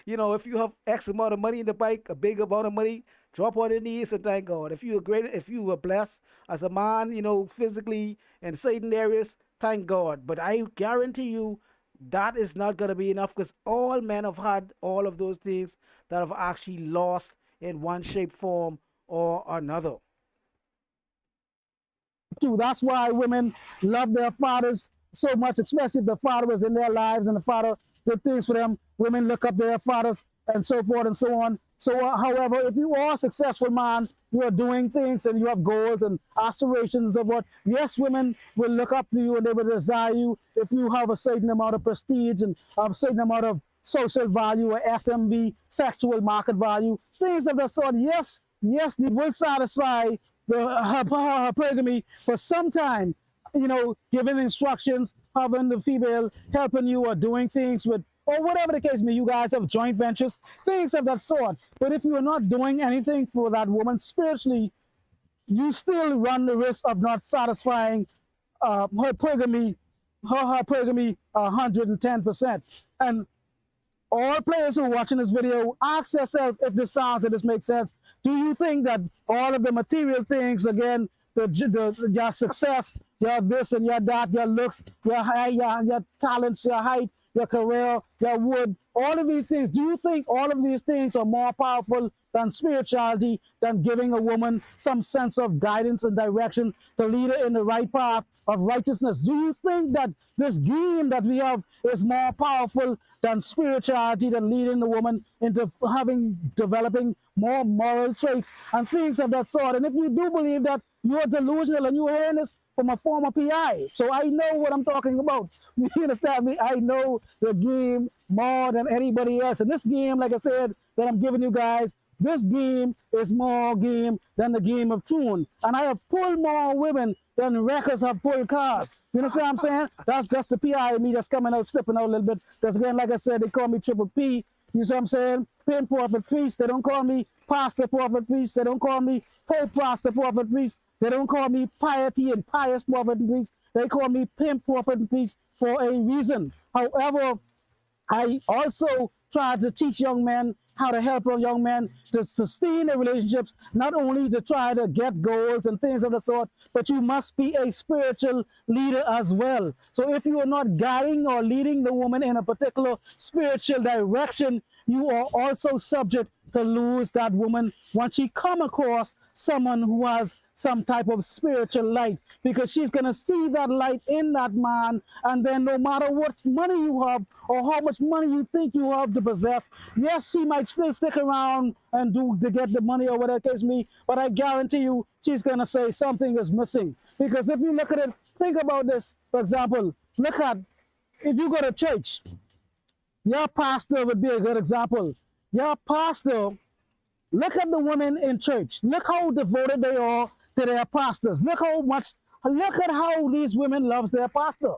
If you have X amount of money in the bank, a big amount of money, drop on your knees and thank God. If you were blessed as a man, physically in certain areas, thank God. But I guarantee you that is not going to be enough, because all men have had all of those things that have actually lost in one shape, form, or another. Too. That's why women love their fathers so much, especially if the father was in their lives and the father did things for them. Women look up to their fathers and so forth and so on. So, however, if you are a successful man, you are doing things and you have goals and aspirations of what, yes, women will look up to you and they will desire you if you have a certain amount of prestige and a certain amount of social value or SMV, sexual market value, things of that sort. Yes, yes, they will satisfy the polygamy for some time, giving instructions, having the female helping you or doing things with, or whatever the case may be. You guys have joint ventures, things of that sort. But if you are not doing anything for that woman spiritually, you still run the risk of not satisfying her polygamy, her polygamy 110%. And all players who are watching this video, ask yourself if this sounds and this makes sense. Do you think that all of the material things, again, your success, your this and your that, your looks, your talents, your height, your career, your wood, all of these things, do you think all of these things are more powerful than spirituality, than giving a woman some sense of guidance and direction to lead her in the right path of righteousness? Do you think that this game that we have is more powerful than spirituality, than leading the woman into developing more moral traits and things of that sort? And if you do believe that, you're delusional, and you're hearing this from a former PI. So I know what I'm talking about. You understand me? I know the game more than anybody else. And this game, like I said, that I'm giving you guys, this game is more game than the game of tune. And I have pulled more women than records have pulled cars. You understand what I'm saying? That's just the PI in me that's coming out, slipping out a little bit. Because again, like I said, they call me Triple P. You see what I'm saying? Pin Prophet Priest. They don't call me Pastor Prophet Priest. They don't call me Pope Pastor Prophet Priest. They don't call me Piety and Pious Prophet and Priest. They call me Pimp Prophet and Priest for a reason. However, I also try to teach young men how to help a young man to sustain their relationships, not only to try to get goals and things of the sort, but you must be a spiritual leader as well. So if you are not guiding or leading the woman in a particular spiritual direction, you are also subject to lose that woman once she come across someone who has some type of spiritual light, because she's going to see that light in that man, and then no matter what money you have or how much money you think you have to possess, yes, she might still stick around and do to get the money or whatever it is me, but I guarantee you she's going to say something is missing. Because if you look at it, think about this, for example, look at, if you go to church, your pastor would be a good example. Your pastor, look at the women in church. Look how devoted they are to their pastors. Look at how these women love their pastor.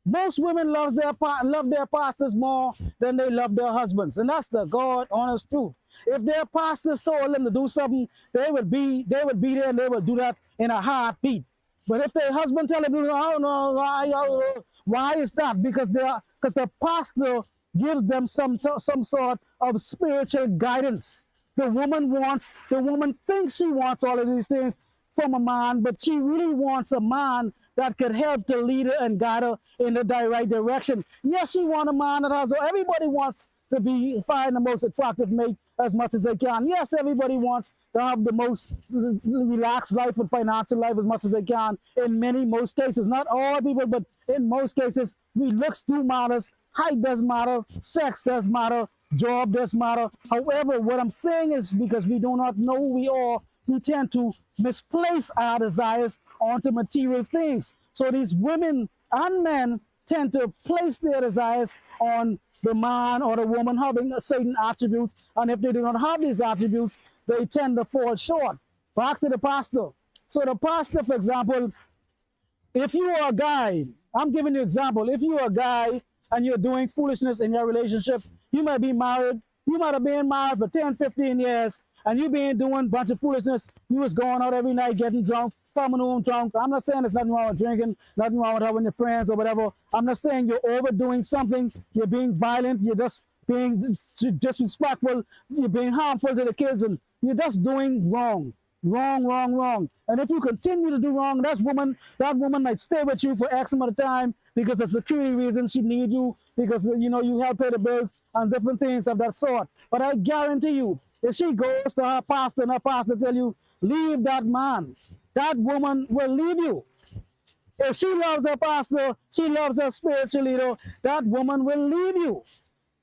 Most women love their pastors more than they love their husbands. And that's the God honest truth. If their pastors told them to do something, they would be there and they would do that in a heartbeat. But if their husband tell them, oh no, why is that? Because the pastor gives them some sort of spiritual guidance. The woman thinks she wants all of these things from a man, but she really wants a man that could help to lead her and guide her in the right direction. Yes, she wants a man that has, everybody wants to find the most attractive mate as much as they can. Yes, everybody wants to have the most relaxed life and financial life as much as they can. In most cases, not all people, but in most cases, looks do matters, height does matter, sex does matter, job does matter. However, what I'm saying is, because we do not know who we are, we tend to misplace our desires onto material things. So these women and men tend to place their desires on the man or the woman having certain attributes, and if they do not have these attributes, they tend to fall short. Back to the pastor. So the pastor, for example, if you are a guy, I'm giving you an example, if you are a guy and you're doing foolishness in your relationship, you might be married, you might have been married for 10, 15 years, and you been doing a bunch of foolishness. You was going out every night getting drunk, coming home drunk. I'm not saying there's nothing wrong with drinking, nothing wrong with having your friends or whatever. I'm not saying you're overdoing something. You're being violent. You're just being disrespectful. You're being harmful to the kids, and you're just doing wrong. Wrong, wrong, wrong. And if you continue to do wrong, that woman might stay with you for X amount of time because of security reasons. She need you because you help pay the bills and different things of that sort. But I guarantee you, if she goes to her pastor and her pastor tell you, leave that man, that woman will leave you. If she loves her pastor, she loves her spiritual leader, that woman will leave you.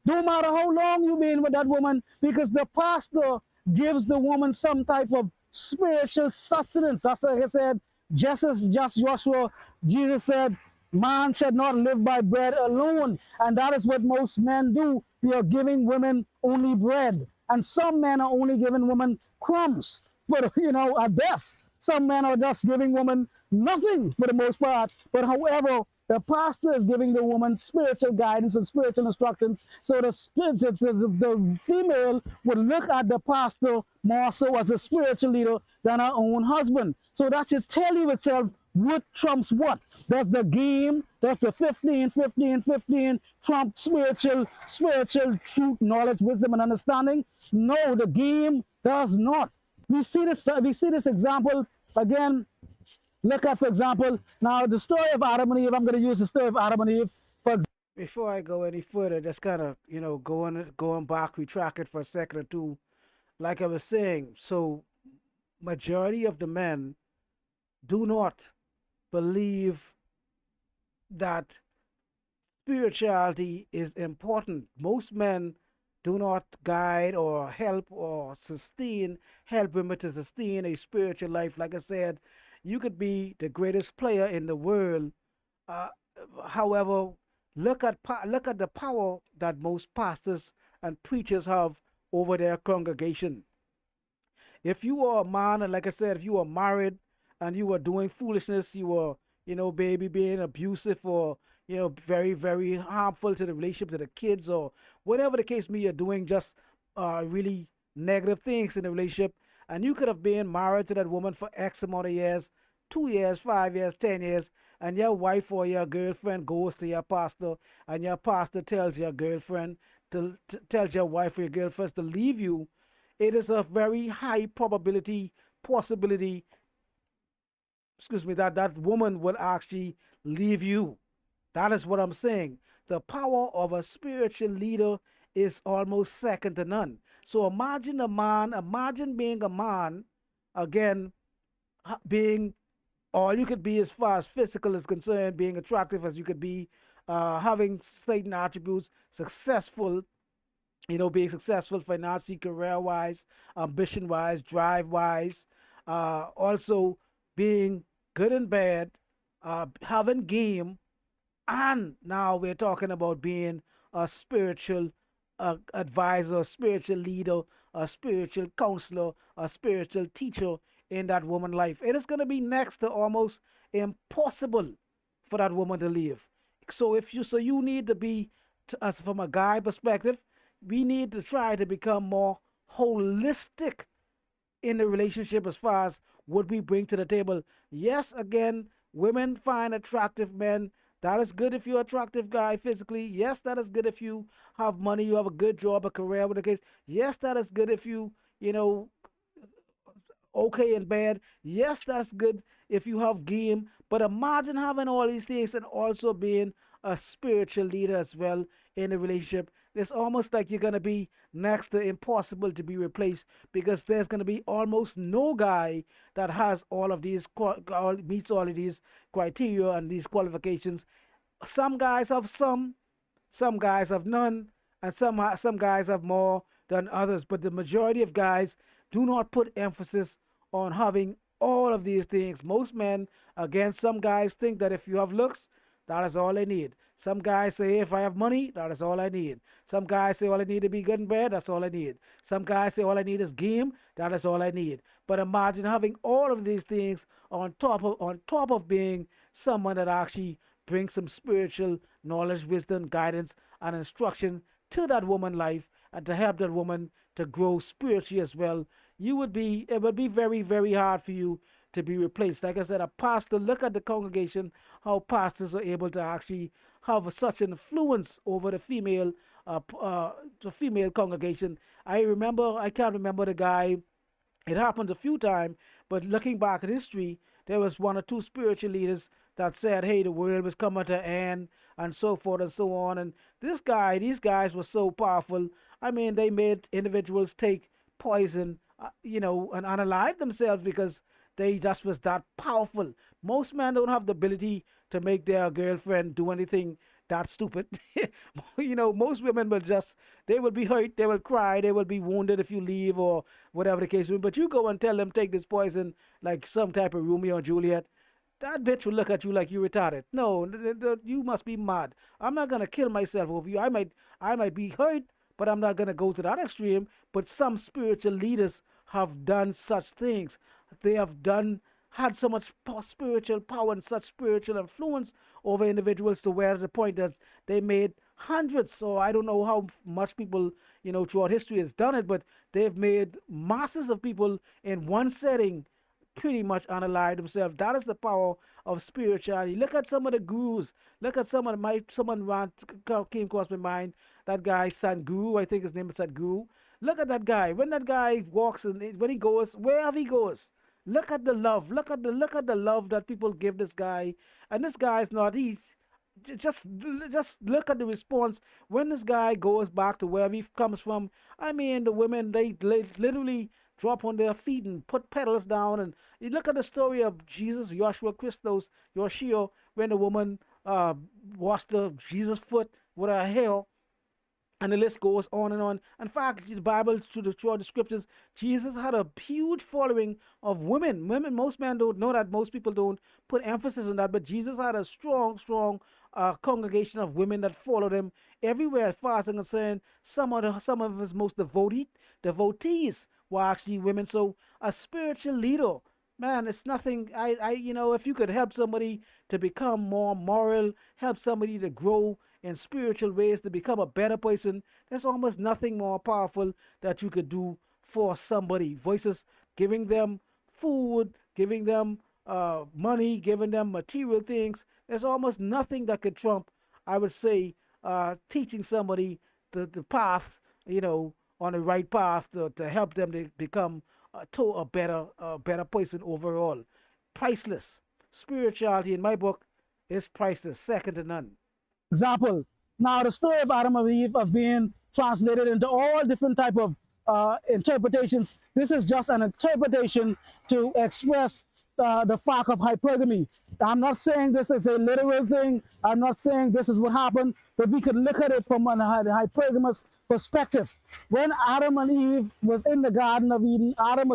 No matter how long you've been with that woman, because the pastor gives the woman some type of spiritual sustenance. That's like I said, just Joshua, Jesus said, man should not live by bread alone. And that is what most men do. We are giving women only bread. And some men are only giving women crumbs for at best. Some men are just giving women nothing for the most part. But however, the pastor is giving the woman spiritual guidance and spiritual instructions. So the female would look at the pastor more so as a spiritual leader than her own husband. So that should tell you itself what trumps what. Does the game, does the 15, 15, 15 trump spiritual truth, knowledge, wisdom, and understanding? No, the game does not. We see this example again. Look at, for example, now the story of Adam and Eve. I'm going to use the story of Adam and Eve for example. Before I go any further, just kind of going back, retract it for a second or two. Like I was saying, so majority of the men do not believe that spirituality is important. Most men do not guide or help or help women to sustain a spiritual life. Like I said, you could be the greatest player in the world. Uh, However, look at the power that most pastors and preachers have over their congregation. If you are a man, and like I said, if you are married and you are doing foolishness, you are, baby, being abusive or, very, very harmful to the relationship to the kids or whatever the case may, you're doing just really negative things in the relationship, and you could have been married to that woman for X amount of years, 2 years, 5 years, 10 years, and your wife or your girlfriend goes to your pastor, and your pastor tells your girlfriend tells your wife or your girlfriend to leave you. It is a very high probability, possibility, excuse me, that that woman will actually leave you. That is what I'm saying. The power of a spiritual leader is almost second to none. So imagine being a man, again, being all you could be as far as physical is concerned, being attractive as you could be, having certain attributes, successful, being successful financially, career wise, ambition wise, drive wise, also being good and bad, having game, and now we're talking about being a spiritual advisor, a spiritual leader, a spiritual counselor, a spiritual teacher in that woman's life. It is going to be next to almost impossible for that woman to leave. So you need to be, as from a guy perspective, we need to try to become more holistic in the relationship as far as what we bring to the table. Yes, again, women find attractive men. That is good if you're an attractive guy physically. Yes, that is good if you have money, you have a good job, a career, with the case. Yes, that is good if you know, okay and bad. Yes, that's good if you have game. But imagine having all these things and also being a spiritual leader as well in a relationship. It's almost like you're gonna be next to impossible to be replaced because there's gonna be almost no guy that has all of these meets all of these criteria and these qualifications. Some guys have some guys have none, and some guys have more than others. But the majority of guys do not put emphasis on having all of these things. Most men, again, some guys think that if you have looks, that is all they need. Some guys say if I have money, that is all I need. Some guys say all I need to be good and bad, that's all I need. Some guys say all I need is game, that is all I need. But imagine having all of these things on top of being someone that actually brings some spiritual knowledge, wisdom, guidance, and instruction to that woman life and to help that woman to grow spiritually as well. it would be very, very hard for you to be replaced. Like I said, a pastor, look at the congregation, how pastors are able to actually have such an influence over the female congregation. I can't remember the guy. It happens a few times, but looking back at history, there was one or two spiritual leaders that said, "Hey, the world was coming to an end," and so forth and so on. And these guys were so powerful. I mean, they made individuals take poison, and unalive themselves because they just was that powerful. Most men don't have the ability to make their girlfriend do anything that stupid. Most women will just they will be hurt, they will cry, they will be wounded if you leave or whatever the case may be. But you go and tell them take this poison like some type of Romeo and Juliet. That bitch will look at you like you retarded. No, you must be mad. I'm not gonna kill myself over you. I might be hurt, but I'm not gonna go to that extreme. But some spiritual leaders have done such things. They have had so much spiritual power and such spiritual influence over individuals to where the point that they made hundreds. So I don't know how much people throughout history has done it, but they've made masses of people in one setting pretty much unalive themselves. That is the power of spirituality. Look at some of the gurus. Look at someone came across my mind. That guy Sadhguru, I think his name is Sadhguru. Look at that guy. When that guy walks and when he goes, wherever he goes, look at the love. Look at the love that people give this guy. And this guy is not. He's just look at the response when this guy goes back to wherever he comes from. I mean, the women they literally drop on their feet and put petals down. And you look at the story of Jesus, Joshua Christos, Yoshio, when the woman washed Jesus' foot with her hair, and the list goes on and on. In fact, the Bible, throughout the scriptures, Jesus had a huge following of women. Women, most men don't know that. Most people don't put emphasis on that. But Jesus had a strong, strong congregation of women that followed him everywhere. As far as I'm concerned, some of his most devotees were actually women. So a spiritual leader, man, it's nothing. If you could help somebody to become more moral, help somebody to grow in spiritual ways to become a better person, there's almost nothing more powerful that you could do for somebody versus giving them food, giving them money, giving them material things. There's almost nothing that could trump, I would say, teaching somebody the path, on the right path to help them to become a better person overall. Priceless. Spirituality in my book is priceless, second to none. Example. Now the story of Adam and Eve of being translated into all different type of interpretations. This is just an interpretation to express the fact of hypergamy. I'm not saying this is a literal thing. I'm not saying this is what happened, but we could look at it from a hypergamous perspective. When Adam and Eve was in the Garden of Eden, Adam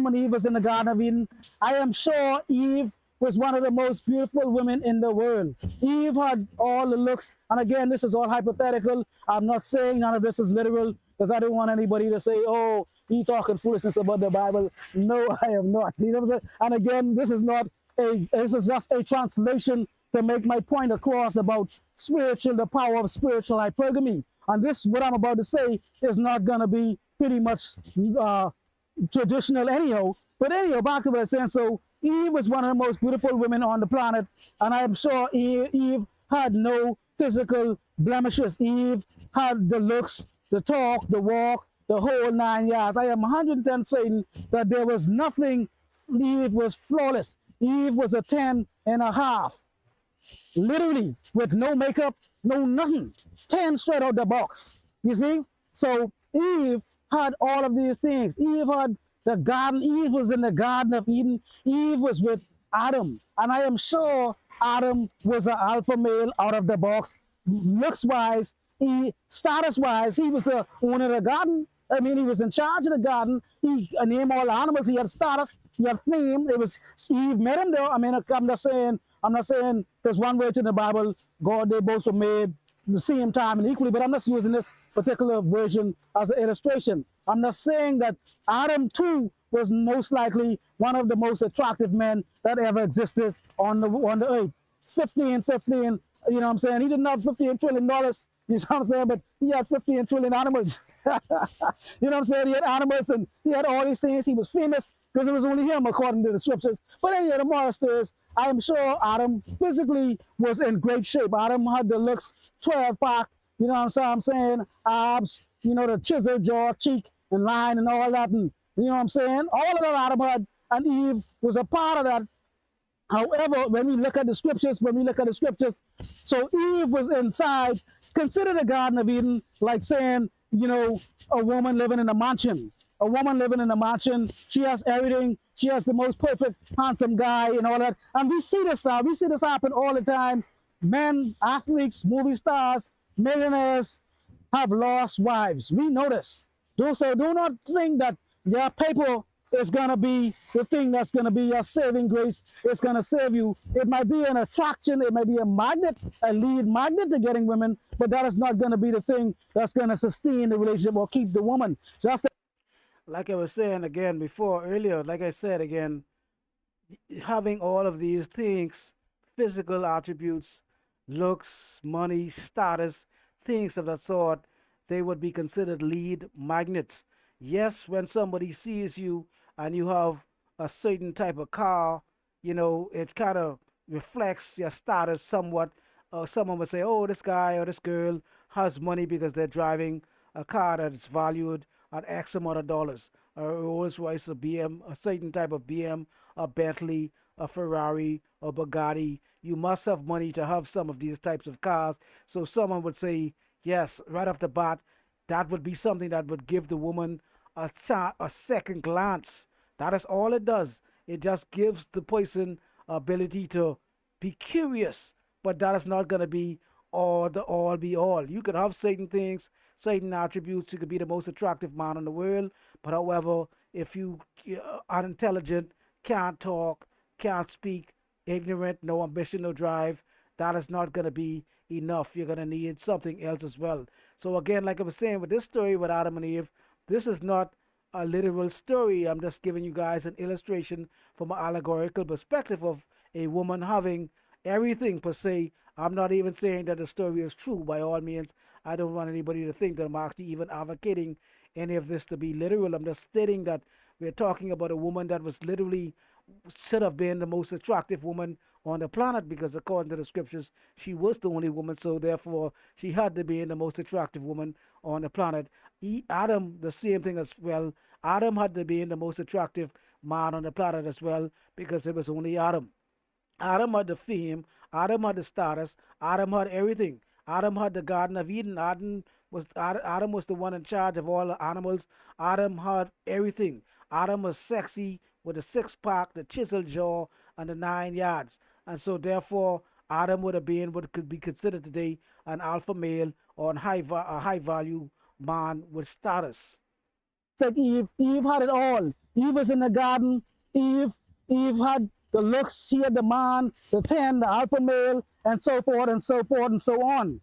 and Eve was in the Garden of Eden. I am sure Eve was one of the most beautiful women in the world. Eve had all the looks, and again, this is all hypothetical. I'm not saying none of this is literal, because I don't want anybody to say, oh, he's talking foolishness about the Bible. No, I am not. You know what I'm saying? And again, this is just a translation to make my point across about the power of spiritual hypergamy. And this, what I'm about to say, is not going to be pretty much traditional anyhow. But anyhow, back to what I was saying. So Eve was one of the most beautiful women on the planet, and I am sure Eve had no physical blemishes. Eve had the looks, the talk, the walk, the whole 9 yards. I am 110 saying that there was nothing. Eve was flawless. Eve was a 10 and a half, literally, with no makeup, no nothing. 10 straight out the box. You see? So Eve had all of these things. Eve had the garden. Eve was in the Garden of Eden. Eve was with Adam. And I am sure Adam was an alpha male out of the box. Looks-wise, status-wise, he was the owner of the garden. I mean, he was in charge of the garden. He named all the animals. He had status. He had fame. It was Eve met him there. I mean, I'm not saying there's one word in the Bible, God, they both were made the same time and equally, but I'm not using this particular version as an illustration. I'm not saying that Adam too was most likely one of the most attractive men that ever existed on the earth. 15, you know what I'm saying? He didn't have $15 trillion, You know what I'm saying? But he had 15 trillion animals. You know what I'm saying? He had animals and he had all these things. He was famous because it was only him, according to the scriptures. But anyway, the moral is, I'm sure Adam physically was in great shape. Adam had the looks 12 pack. You know what I'm saying? Abs, you know, the chisel jaw, cheek, and line, and all that. And you know what I'm saying? All of that Adam had, and Eve was a part of that. However, when we look at the scriptures, so Eve was inside. Consider the Garden of Eden like saying, you know, a woman living in a mansion. A woman living in a mansion. She has everything. She has the most perfect, handsome guy and all that. And we see this now. We see this happen all the time. Men, athletes, movie stars, millionaires have lost wives. We know this. So do not think that their paper is going to be the thing that's going to be your saving grace. It's going to save you. It might be an attraction. It might be a magnet, a lead magnet to getting women, but that is not going to be the thing that's going to sustain the relationship or keep the woman. So that's Like I was saying again before earlier, like I said again, having all of these things, physical attributes, looks, money, status, things of that sort, they would be considered lead magnets. Yes, when somebody sees you and you have a certain type of car, you know, it kind of reflects your status somewhat. Someone would say, oh, this guy or this girl has money because they're driving a car that is valued at X amount of dollars. A Rolls Royce, a BM, a certain type of BM, a Bentley, a Ferrari, a Bugatti. You must have money to have some of these types of cars. So someone would say, yes, right off the bat, that would be something that would give the woman a second glance. That is all it does. It just gives the person ability to be curious, but that is not going to be all the all be all. You could have certain things, certain attributes. You could be the most attractive man in the world, but however, if you are unintelligent, can't talk, can't speak, ignorant, no ambition, no drive, that is not going to be enough. You're going to need something else as well. So again, like I was saying with this story with Adam and Eve, this is not a literal story. I'm just giving you guys an illustration from an allegorical perspective of a woman having everything per se. I'm not even saying that the story is true by all means. I don't want anybody to think that I'm actually even advocating any of this to be literal. I'm just stating that we're talking about a woman that was literally should have been the most attractive woman on the planet because according to the scriptures she was the only woman, so therefore she had to be the most attractive woman on the planet. Adam, the same thing as well. Adam had to be the most attractive man on the planet as well because it was only Adam. Adam had the fame, Adam had the status, Adam had everything. Adam had the Garden of Eden. Adam was the one in charge of all the animals. Adam had everything. Adam was sexy with a six pack, the chisel jaw, and the 9 yards. And so therefore Adam would have been what could be considered today an alpha male or a high value man with status. like Eve. Eve had it all. Eve was in the garden. Eve had the looks, she had the man, the 10, the alpha male, and so forth and so forth and so on.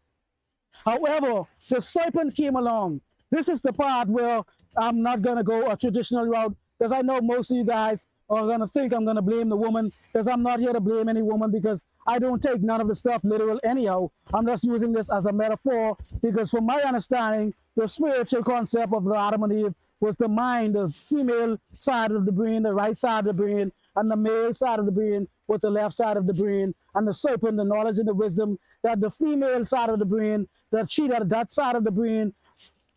However, the serpent came along. This is the part where I'm not going to go a traditional route because I know most of you guys are going to think I'm going to blame the woman because I'm not here to blame any woman because I don't take none of the stuff literal anyhow. I'm just using this as a metaphor because from my understanding, the spiritual concept of the Adam and Eve was the mind, the female side of the brain, the right side of the brain, and the male side of the brain was the left side of the brain, and the serpent, the knowledge and the wisdom, that the female side of the brain, that she had that side of the brain,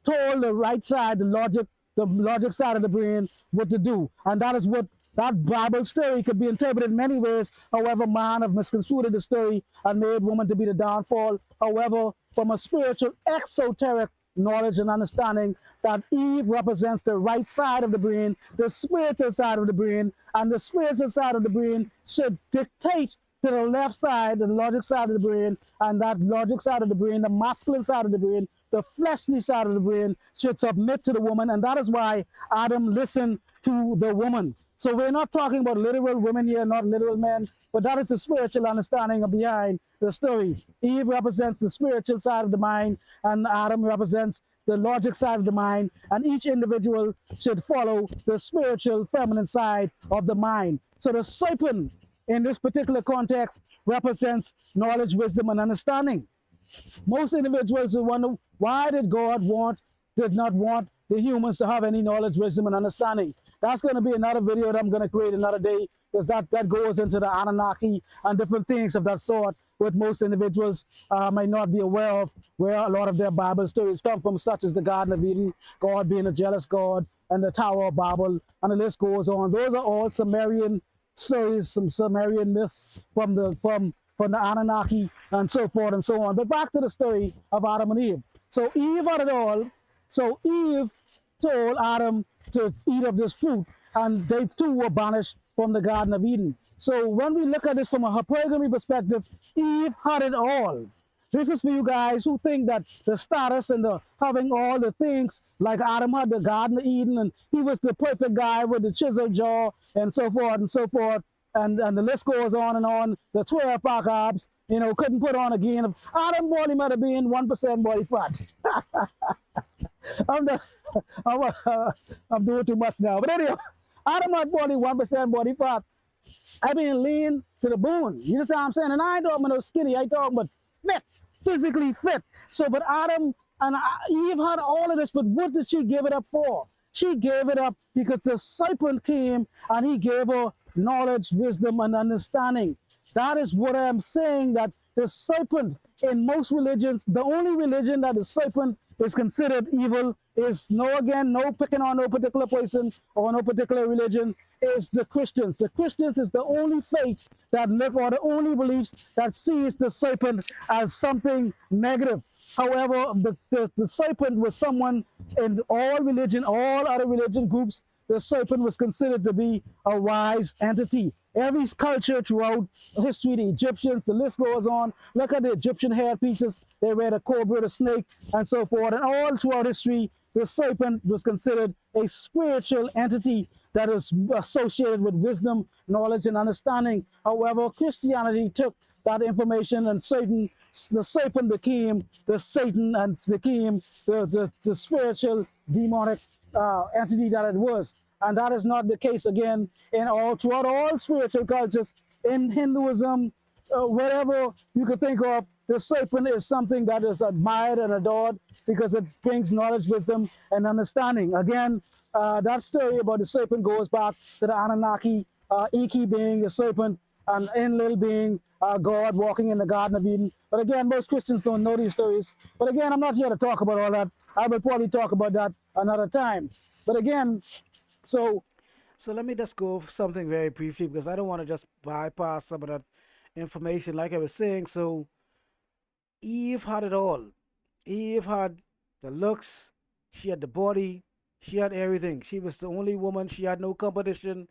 told the right side, the logic side of the brain what to do. And that is what that Bible story could be interpreted in many ways. However, man have misconstrued the story and made woman to be the downfall. However, from a spiritual, exoteric knowledge and understanding, that Eve represents the right side of the brain, the spiritual side of the brain, and the spiritual side of the brain should dictate to the left side, the logic side of the brain, and that logic side of the brain, the masculine side of the brain, the fleshly side of the brain should submit to the woman, and that is why Adam listened to the woman. So we're not talking about literal women here, not literal men, but that is the spiritual understanding behind the story. Eve represents the spiritual side of the mind, and Adam represents the logic side of the mind, and each individual should follow the spiritual feminine side of the mind. So the serpent in this particular context represents knowledge, wisdom, and understanding. Most individuals will wonder, why did God did not want the humans to have any knowledge, wisdom, and understanding? That's going to be another video that I'm going to create another day, because that goes into the Anunnaki and different things of that sort, which most individuals might not be aware of, where a lot of their Bible stories come from, such as the Garden of Eden, God being a jealous God, and the Tower of Babel, and the list goes on. Those are all Sumerian stories, some Sumerian myths from the Anunnaki and so forth and so on. But back to the story of Adam and Eve. So Eve had it all. So Eve told Adam to eat of this fruit, and they too were banished from the Garden of Eden. So when we look at this from a hypergamy perspective, Eve had it all. This is for you guys who think that the status and the having all the things, like Adam had the Garden of Eden and he was the perfect guy with the chisel jaw and so forth and so forth. And the list goes on and on. The 12 pack abs, couldn't put on a gain of Adam body might have been 1% body fat. I'm just, I'm doing too much now. But anyway, Adam had body 1% body fat. I mean lean to the bone. You know what I'm saying? And I ain't talking about skinny. I talking about fit, physically fit. So, but Adam and Eve had all of this, but what did she give it up for? She gave it up because the serpent came and he gave her knowledge, wisdom, and understanding. That is what I'm saying, that the serpent in most religions, the only religion that the serpent is considered evil is no picking on no particular person or no particular religion, is the Christians. The Christians is the only faith that look, or the only beliefs that sees the serpent as something negative. However, the serpent was someone in all religion, all other religion groups, the serpent was considered to be a wise entity. Every culture throughout history, the Egyptians, the list goes on. Look at the Egyptian hair pieces. They wear the cobra, the snake, and so forth. And all throughout history, the serpent was considered a spiritual entity that is associated with wisdom, knowledge, and understanding. However, Christianity took that information, and the serpent became the Satan and became the spiritual demonic entity that it was. And that is not the case again throughout all spiritual cultures. In Hinduism, wherever you could think of, the serpent is something that is admired and adored because it brings knowledge, wisdom, and understanding. Again, that story about the serpent goes back to the Anunnaki, Enki being the serpent, and Enlil being God walking in the Garden of Eden. But again, most Christians don't know these stories. But again, I'm not here to talk about all that. I will probably talk about that another time. But again, so So let me just go over something very briefly because I don't want to just bypass some of that information. Like I was saying, so Eve had it all. Eve had the looks, she had the body, she had everything. She was the only woman. She had no competition.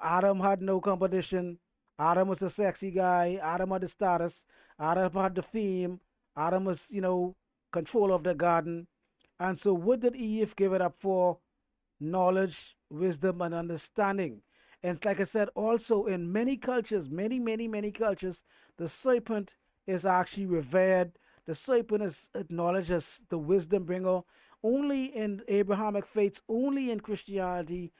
Adam had no competition. Adam was a sexy guy. Adam had the status. Adam had the fame. Adam was, control of the garden. And so, what did Eve give it up for? Knowledge, wisdom, and understanding. And like I said, also in many cultures, many, many, many cultures, the serpent is actually revered. The serpent is acknowledged as the wisdom bringer. Only in Abrahamic faiths, only in Christianity,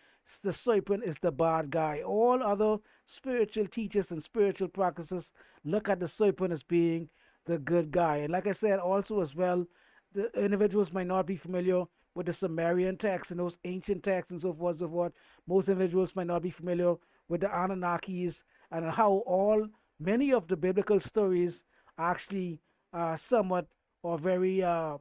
the serpent is the bad guy. All other spiritual teachers and spiritual practices look at the serpent as being the good guy. And like I said, also as well, the individuals might not be familiar with the Sumerian texts and those ancient texts and so forth and so forth. Most individuals might not be familiar with the Anunnakis and how many of the biblical stories actually somewhat or very uh,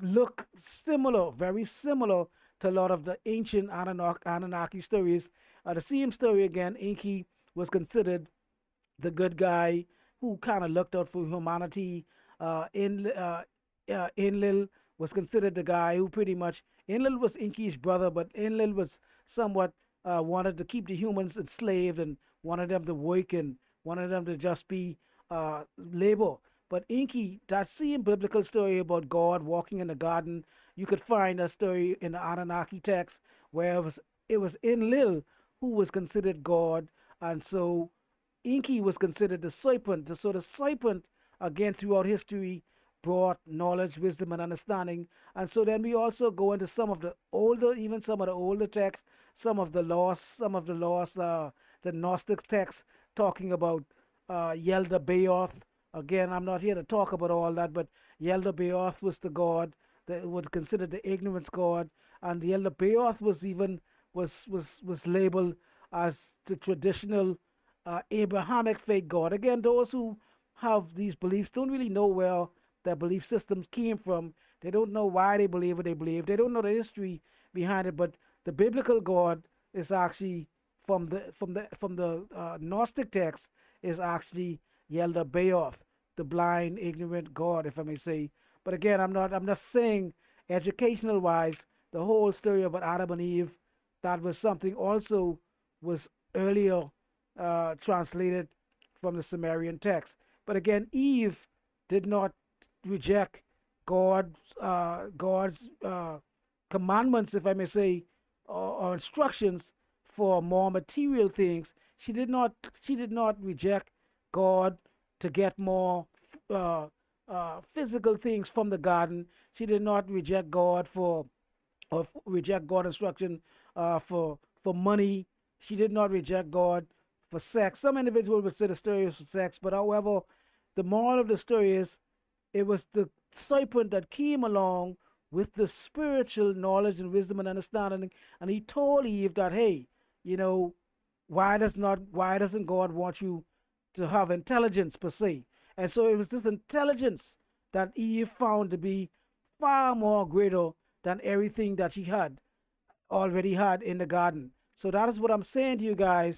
look similar, very similar to a lot of the ancient Anunnaki stories. The same story again, Enki was considered the good guy who kind of looked out for humanity. Enlil was considered the guy who pretty much Enlil was Enki's brother, but Enlil was somewhat wanted to keep the humans enslaved and wanted them to work and wanted them to just be labor. But Enki, that same biblical story about God walking in the garden, you could find a story in the Anunnaki text where it was Enlil who was considered God, and so Enki was considered the serpent. So the serpent, again, throughout history, brought knowledge, wisdom, and understanding. And so then we also go into even some of the older texts, some of the lost, the Gnostic texts talking about Yelda Baoth, Again, I'm not here to talk about all that, but Yaldabaoth was the god that was considered the ignorance god, and Yaldabaoth was labeled as the traditional Abrahamic faith god. Again, those who have these beliefs don't really know where their belief systems came from. They don't know why they believe what they believe. They don't know the history behind it. But the biblical God is actually from the Gnostic text is actually Yelda Bayoff, the blind, ignorant God, if I may say. But again, I'm not saying educational wise the whole story about Adam and Eve. That was something also was earlier translated from the Sumerian text. But again, Eve did not reject God's commandments, if I may say, or instructions for more material things. She did not she did not reject God to get more physical things from the garden. She did not reject God for or reject God instruction for money. She did not reject God for sex. Some individuals would say the story is for sex, but however, the moral of the story is it was the serpent that came along with the spiritual knowledge and wisdom and understanding, and he told Eve that, hey, you know, why doesn't God want you to have intelligence per se? And so it was this intelligence that Eve found to be far more greater than everything that she had already had in the garden. So that is what I'm saying to you guys.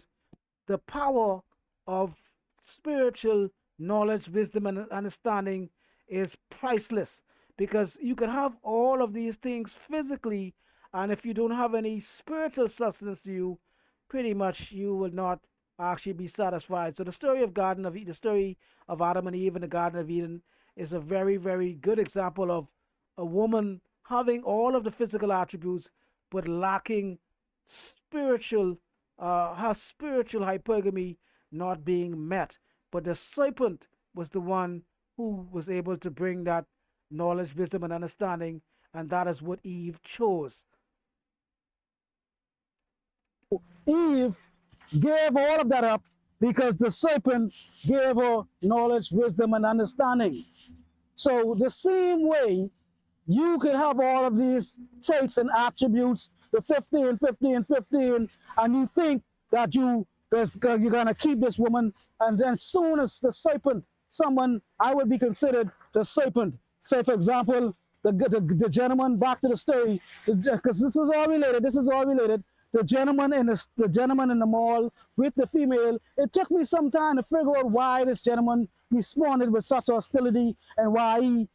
The power of spiritual knowledge, wisdom, and understanding is priceless because you can have all of these things physically, and if you don't have any spiritual sustenance to you, pretty much you will not actually be satisfied. So the story of the story of Adam and Eve in the Garden of Eden is a very, very good example of a woman having all of the physical attributes but lacking spiritual, her spiritual hypergamy not being met. But the serpent was the one who was able to bring that knowledge, wisdom, and understanding, and that is what Eve chose. Eve gave all of that up because the serpent gave her knowledge, wisdom, and understanding. So the same way you can have all of these traits and attributes, the 15, 15, 15, and you think that you're going to keep this woman, and then soon as the serpent, someone, I would be considered the serpent. Say, for example, the gentleman, back to the story, because this is all related. The gentleman in the mall with the female, it took me some time to figure out why this gentleman responded with such hostility and why he,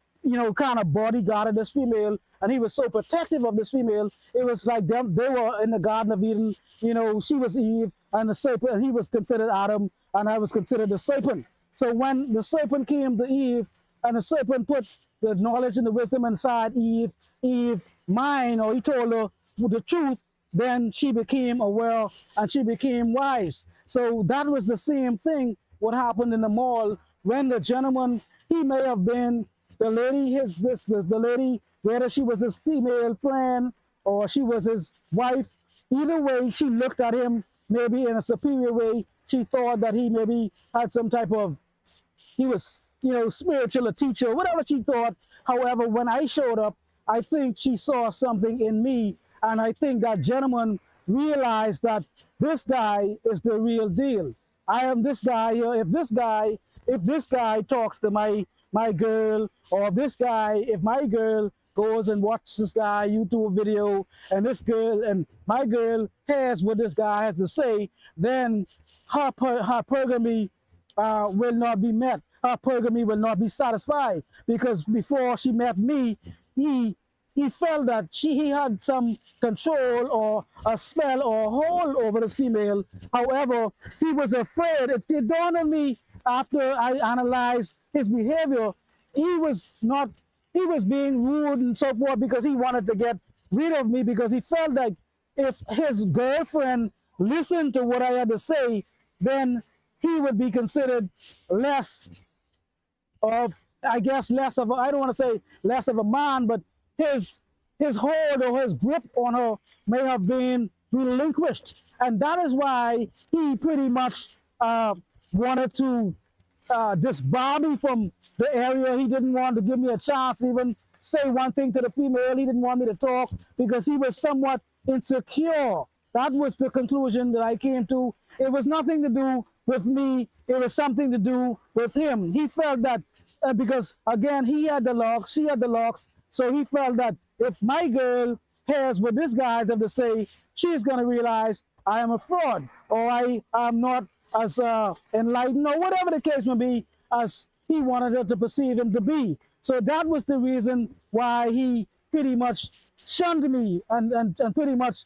kind of bodyguarded this female, and he was so protective of this female. It was like they were in the Garden of Eden. She was Eve, and the serpent, and he was considered Adam, and I was considered the serpent. So when the serpent came to Eve, and the serpent put the knowledge and the wisdom inside Eve mine, or he told her the truth, then she became aware and she became wise. So that was the same thing what happened in the mall when the gentleman, he may have been the lady, the lady, whether she was his female friend or she was his wife, either way, she looked at him maybe in a superior way. She thought that he maybe had some type of, he was, spiritual, a teacher, whatever she thought. However, when I showed up, I think she saw something in me, and I think that gentleman realized that this guy is the real deal. I am this guy here. If this guy talks to my girl, or if my girl goes and watches this guy YouTube video, and my girl hears what this guy has to say, then her pergamy will not be met. Her pergamy will not be satisfied, because before she met me, he felt that he had some control or a spell or a hold over this female. However, he was afraid. It dawned on me after I analyzed his behavior. He was being rude and so forth because he wanted to get rid of me, because he felt like if his girlfriend listened to what I had to say, then he would be considered less of, I don't want to say less of a man, but his hold or his grip on her may have been relinquished. And that is why he pretty much wanted to disbar me from the area. He didn't want to give me a chance, even say one thing to the female. He didn't want me to talk because he was somewhat insecure. That was the conclusion that I came to. It was nothing to do with me. It was something to do with him. He felt that because, again, he had the locks, she had the locks. So he felt that if my girl hears what this guys have to say, she's going to realize I am a fraud, or I am not as enlightened, or whatever the case may be, as he wanted her to perceive him to be. So that was the reason why he pretty much shunned me and pretty much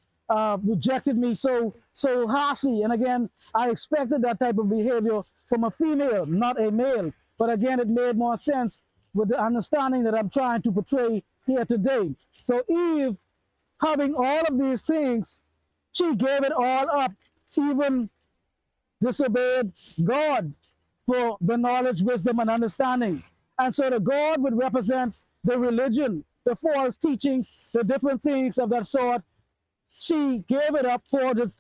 rejected me so harshly. And again, I expected that type of behavior from a female, not a male. But again, it made more sense with the understanding that I'm trying to portray here today. So Eve, having all of these things, she gave it all up, even disobeyed God for the knowledge, wisdom, and understanding. And so the God would represent the religion, the false teachings, the different things of that sort. She gave it up for the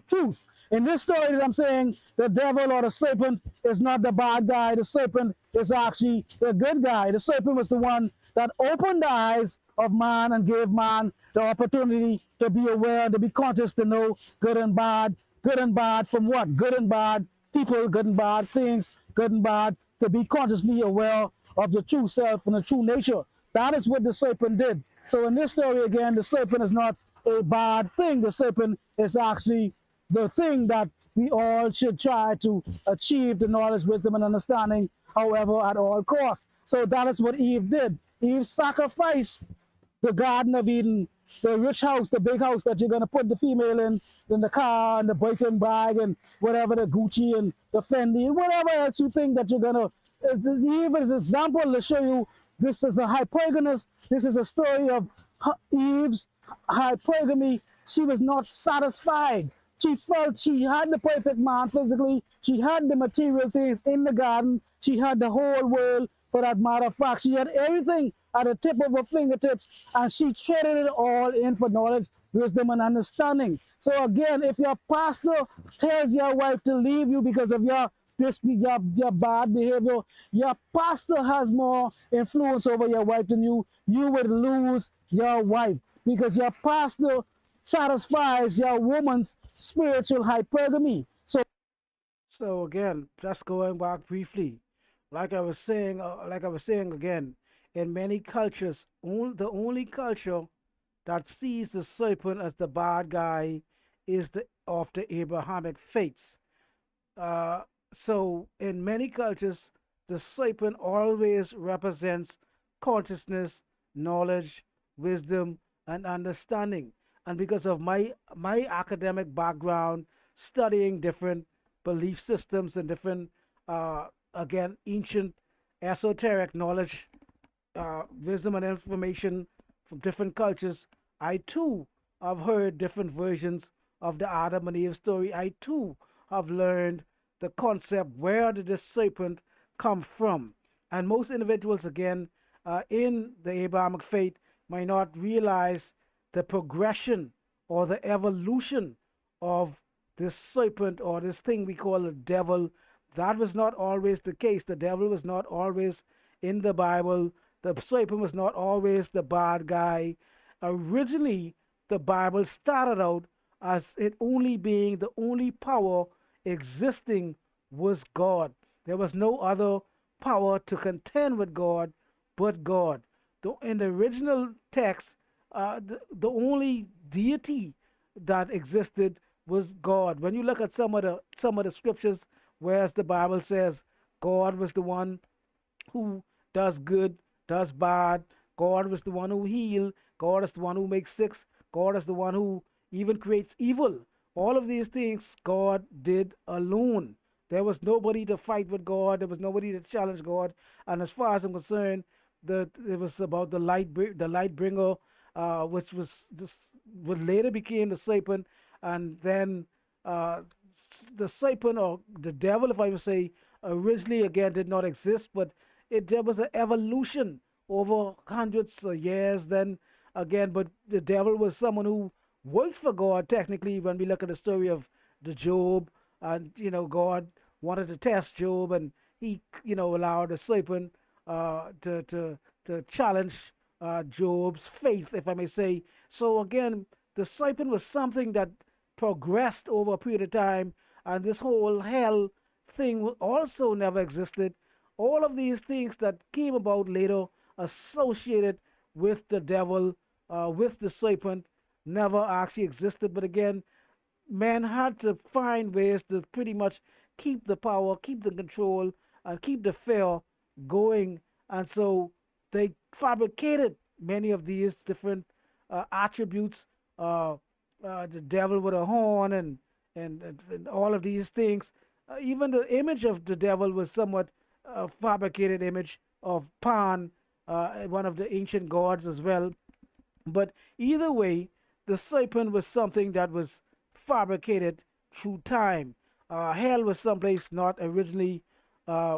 truth. In this story that I'm saying, the devil or the serpent is not the bad guy. The serpent is actually the good guy. The serpent was the one that opened the eyes of man and gave man the opportunity to be aware, to be conscious, to know good and bad. Good and bad from what? Good and bad people, good and bad things, good and bad, to be consciously aware of the true self and the true nature. That is what the serpent did. So in this story, again, the serpent is not a bad thing. The serpent is actually the thing that we all should try to achieve, the knowledge, wisdom, and understanding, however, at all costs. So that is what Eve did. Eve sacrificed the Garden of Eden, the rich house, the big house that you're going to put the female in the car and the Birkin bag and whatever, the Gucci and the Fendi and whatever else you think that you're going to. Eve is an example to show you this is a hypergamous, this is a story of Eve's hypergamy. She was not satisfied. She felt she had the perfect man physically. She had the material things in the garden. She had the whole world, for that matter of fact. She had everything at the tip of her fingertips, and she traded it all in for knowledge, wisdom, and understanding. So again, if your pastor tells your wife to leave you because of your bad behavior, your pastor has more influence over your wife than you. You would lose your wife because your pastor satisfies your woman's spiritual hypergamy. So again, just going back briefly, like I was saying again, in many cultures, the only culture that sees the serpent as the bad guy is the of the Abrahamic faiths. Uh, so in many cultures, the serpent always represents consciousness, knowledge, wisdom, and understanding. And because of my academic background, studying different belief systems and different, again, ancient esoteric knowledge, wisdom, and information from different cultures, I too have heard different versions of the Adam and Eve story. I too have learned the concept, where did this serpent come from? And most individuals, again, in the Abrahamic faith, might not realize the progression or the evolution of this serpent or this thing we call the devil. That was not always the case. The devil was not always in the Bible. The serpent was not always the bad guy. Originally, the Bible started out as it only being the only power existing was God. There was no other power to contend with God but God. In the original text, the only deity that existed was God. When you look at some of the scriptures, whereas the Bible says God was the one who does good, does bad. God was the one who heals. God is the one who makes sick. God is the one who even creates evil. All of these things God did alone. There was nobody to fight with God. There was nobody to challenge God. And as far as I'm concerned, it was about the light bringer, which was this, what later became the serpent, and then uh, the serpent or the devil, if I would say, originally again did not exist, but there was an evolution over hundreds of years. Then again, but the devil was someone who worked for God technically. When we look at the story of the Job, and God wanted to test Job, and he, allowed the serpent to challenge Job's faith, if I may say. So again, the serpent was something that progressed over a period of time, and this whole hell thing also never existed. All of these things that came about later, associated with the devil, with the serpent, never actually existed. But again, man had to find ways to pretty much keep the power, keep the control, and keep the fear going. And so they fabricated many of these different attributes. Uh, the devil with a horn, and all of these things. Even the image of the devil was somewhat a fabricated image of Pan, one of the ancient gods as well. But either way, the serpent was something that was fabricated through time. Hell was someplace not originally, uh,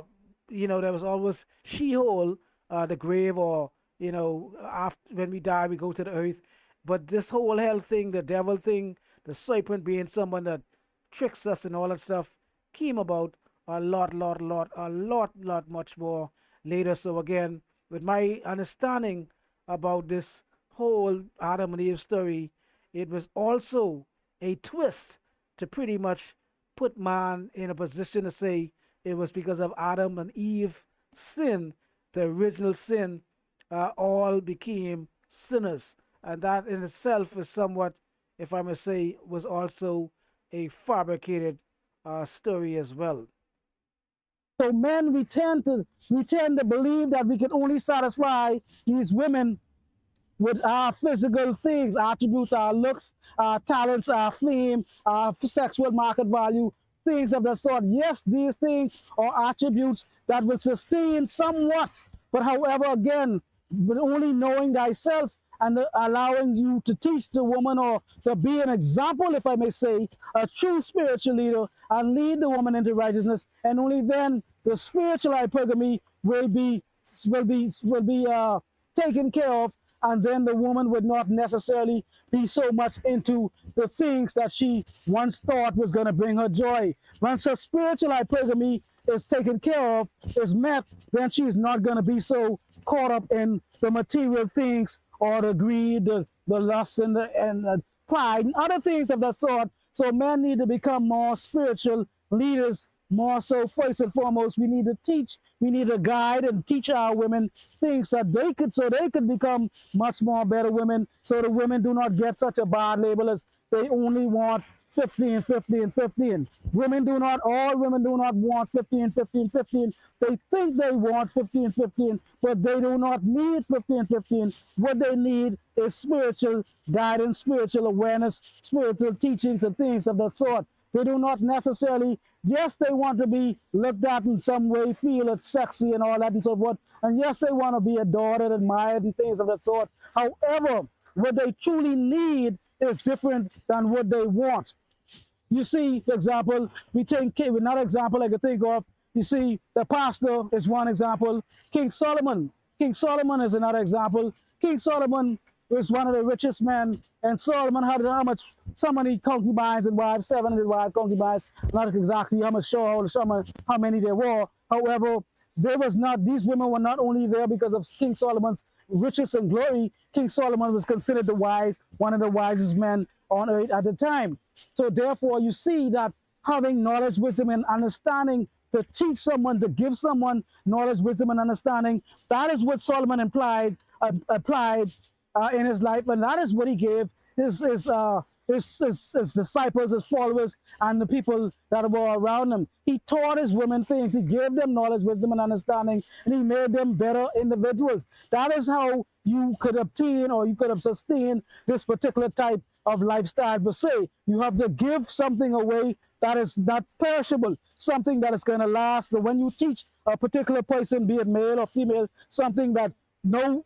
there was always Sheol, the grave, or, after when we die, we go to the earth. But this whole hell thing, the devil thing, the serpent being someone that tricks us and all that stuff, came about a lot, much more later. So again, with my understanding about this whole Adam and Eve story, it was also a twist to pretty much put man in a position to say it was because of Adam and Eve sin, the original sin, all became sinners. And that in itself is somewhat, if I may say, was also a fabricated story as well. So men, we tend to believe that we can only satisfy these women with our physical things, attributes, our looks, our talents, our fame, our sexual market value, things of that sort. Yes, these things are attributes that will sustain somewhat, but however, again, but only knowing thyself and allowing you to teach the woman, or to be an example, if I may say, a true spiritual leader, and lead the woman into righteousness, and only then the spiritual hypergamy will be taken care of, and then the woman would not necessarily be so much into the things that she once thought was going to bring her joy. Once her spiritual hypergamy is taken care of, is met, then she's not going to be so caught up in the material things, or the greed, the lust, and the pride, and other things of that sort. So men need to become more spiritual leaders. More so, first and foremost, we need to teach, we need to guide and teach our women things that they could become much more better women, so the women do not get such a bad label as they only want 50 and 50 and 50. And all women do not want 50 and 50 and 50. They think they want 50 and 50, but they do not need 50 and 50. What they need is spiritual guidance, spiritual awareness, spiritual teachings, and things of that sort. They do not necessarily, yes, they want to be looked at in some way, feel it's sexy and all that and so forth. And yes, they want to be adored and admired and things of that sort. However, what they truly need is different than what they want. You see, for example, another example I could think of, you see, the pastor is one example. King Solomon is another example. King Solomon was one of the richest men, and Solomon had so many concubines and wives, 700 wives, concubines, not exactly how many there were. However, these women were not only there because of King Solomon's riches and glory. King Solomon was considered one of the wisest men on earth at the time. So therefore, you see that having knowledge, wisdom, and understanding to teach someone, to give someone knowledge, wisdom, and understanding, that is what Solomon applied in his life, and that is what he gave his disciples, his followers, and the people that were around him. He taught his women things. He gave them knowledge, wisdom, and understanding, and he made them better individuals. That is how you could obtain, or you could have sustained this particular type of lifestyle. But say you have to give something away that is not perishable, something that is going to last. So when you teach a particular person, be it male or female, something that no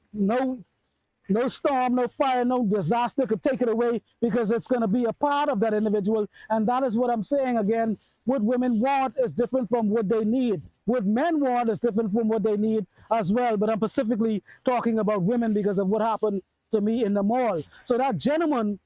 storm, no fire, no disaster could take it away, because it's going to be a part of that individual. And that is what I'm saying again. What women want is different from what they need. What men want is different from what they need as well. But I'm specifically talking about women because of what happened to me in the mall. So that gentleman,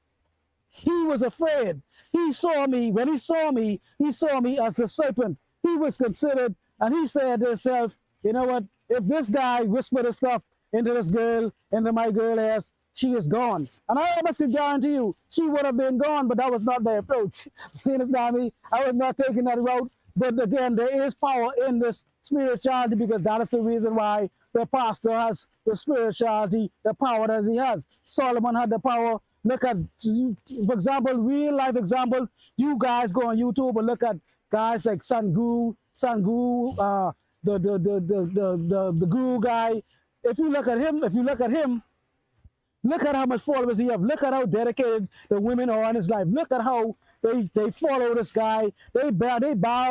he was afraid. When he saw me as the serpent. He was considered And he said to himself, you know what? If this guy whispered the stuff into this girl, into my girl ass, she is gone. And I honestly guarantee you, she would have been gone, but that was not my approach. You understand me? I was not taking that route. But again, there is power in this spirituality because that is the reason why the pastor has the spirituality, the power that he has. Solomon had the power. Look at, for example, real life example. You guys go on YouTube and look at guys like Sangu, the guru guy. If you look at him, look at how much followers he have. Look at how dedicated the women are in his life. Look at how they follow this guy. They bow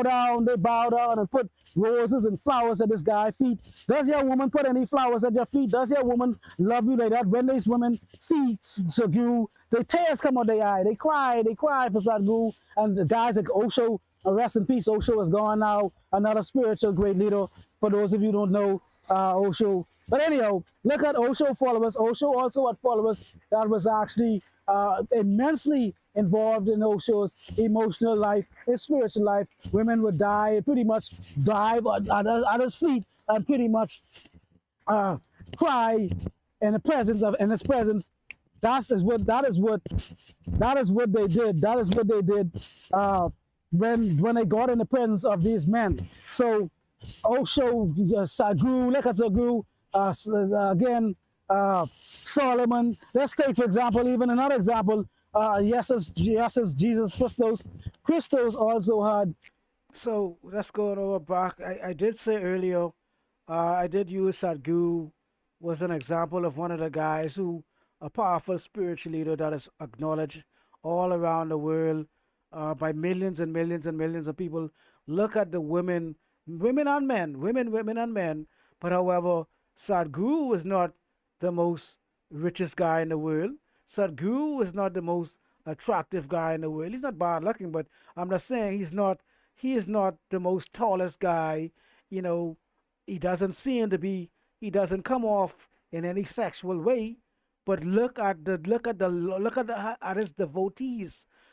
down and put roses and flowers at this guy's feet. Does your woman put any flowers at your feet? Does your woman love you like that? When these women see Sadhguru, the tears come out their eye. They cry for Sadhguru. And the guys like Osho, rest in peace, Osho is gone now. Another spiritual great leader. For those of you who don't know, Osho. But anyhow, look at Osho followers. Osho also had followers that was actually immensely involved in Osho's emotional life, his spiritual life. Women would pretty much dive at his feet and pretty much cry in his presence. That is what they did. That is what they did when they got in the presence of these men. So Osho, Sadhguru, look at Sadhguru, again, Solomon. Let's take, for example, even another example. Jesus Christos. Christos also had. So let's go over back. I did say earlier, I did use Sadhguru was an example of one of the guys who, a powerful spiritual leader that is acknowledged all around the world by millions and millions and millions of people. Look at the women, women and men. But however, Sadhguru was not the most richest guy in the world. Sadhguru was not the most attractive guy in the world. He's not bad looking, but I'm not saying he's not. He is not the most tallest guy. You know, he doesn't seem to be. He doesn't come off in any sexual way. But look at his devotees.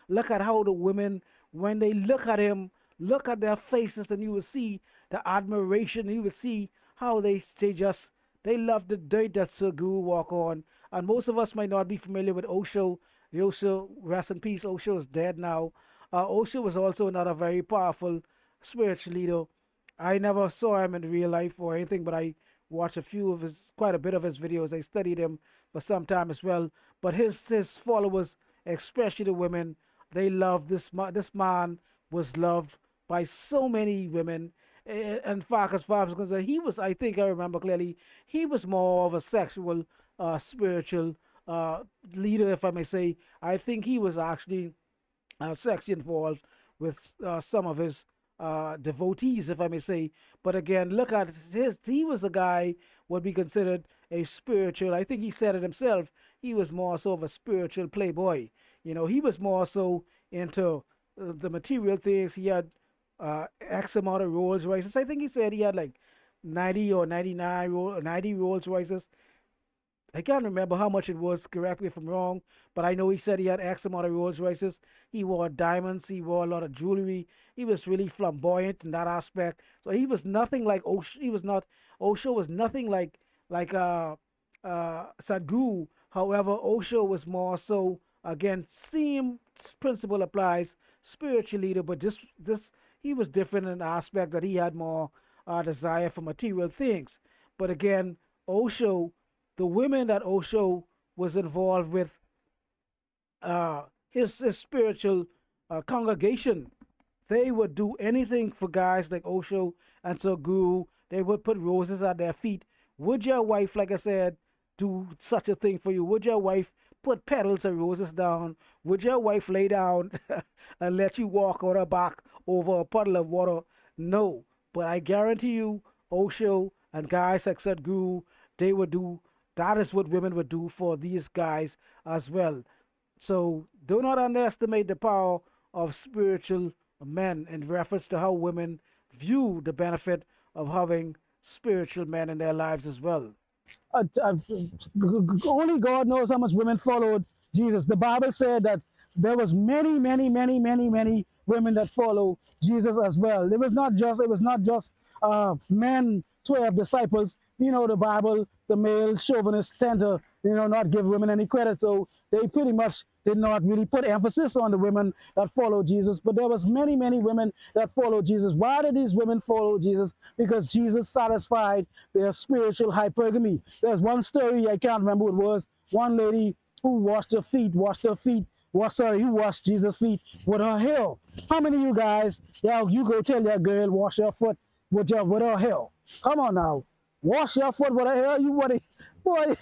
Look at how the women, when they look at him, look at their faces, and you will see the admiration. You will see how they love the dirt that Sir Guru walk on. And most of us might not be familiar with Osho. Osho, rest in peace. Osho is dead now. Osho was also another very powerful spiritual leader. I never saw him in real life or anything, but I watched quite a bit of his videos. I studied him for some time as well. But his followers, especially the women, they loved this man was loved by so many women. In fact, as far as I'm concerned, I think I remember clearly, he was more of a sexual, spiritual leader, if I may say. I think he was actually sexually involved with some of his devotees, if I may say. But again, look at he was a guy would be considered a spiritual. I think he said it himself. He was more so of a spiritual playboy. He was more so into the material things. He had X amount of Rolls Royces. I think he said he had like 90 or 99 90 Rolls Royces. I can't remember how much it was, correct me if I'm wrong, but I know he said he had X amount of Rolls Royces. He wore diamonds, he wore a lot of jewelry. He was really flamboyant in that aspect. So he was nothing like Osho. Osho was nothing like Sadhguru. However, Osho was more so, again, same principle applies, spiritual leader, but this he was different in the aspect that he had more desire for material things. But again, Osho, the women that Osho was involved with, his spiritual congregation, they would do anything for guys like Osho and so Guru. They would put roses at their feet. Would your wife, like I said, do such a thing for you? Would your wife put petals of roses down? Would your wife lay down and let you walk on her back over a puddle of water? No. But I guarantee you, Osho and guys like Sadhguru, they would do. That is what women would do for these guys as well. So do not underestimate the power of spiritual men in reference to how women view the benefit of having spiritual men in their lives as well. Only God knows how much women followed Jesus. The Bible said that there was many, many, many, many, many women that follow Jesus as well. It was not just men, 12 disciples. You know, the Bible, the male chauvinists tend to, not give women any credit. So they pretty much did not really put emphasis on the women that follow Jesus. But there was many, many women that follow Jesus. Why did these women follow Jesus? Because Jesus satisfied their spiritual hypergamy. There's one story, I can't remember what it was. One lady who who washed Jesus' feet with her hair. How many of you guys, you go tell your girl, wash your foot with her hair? Come on now. Wash your foot with her hair? You what? Boy,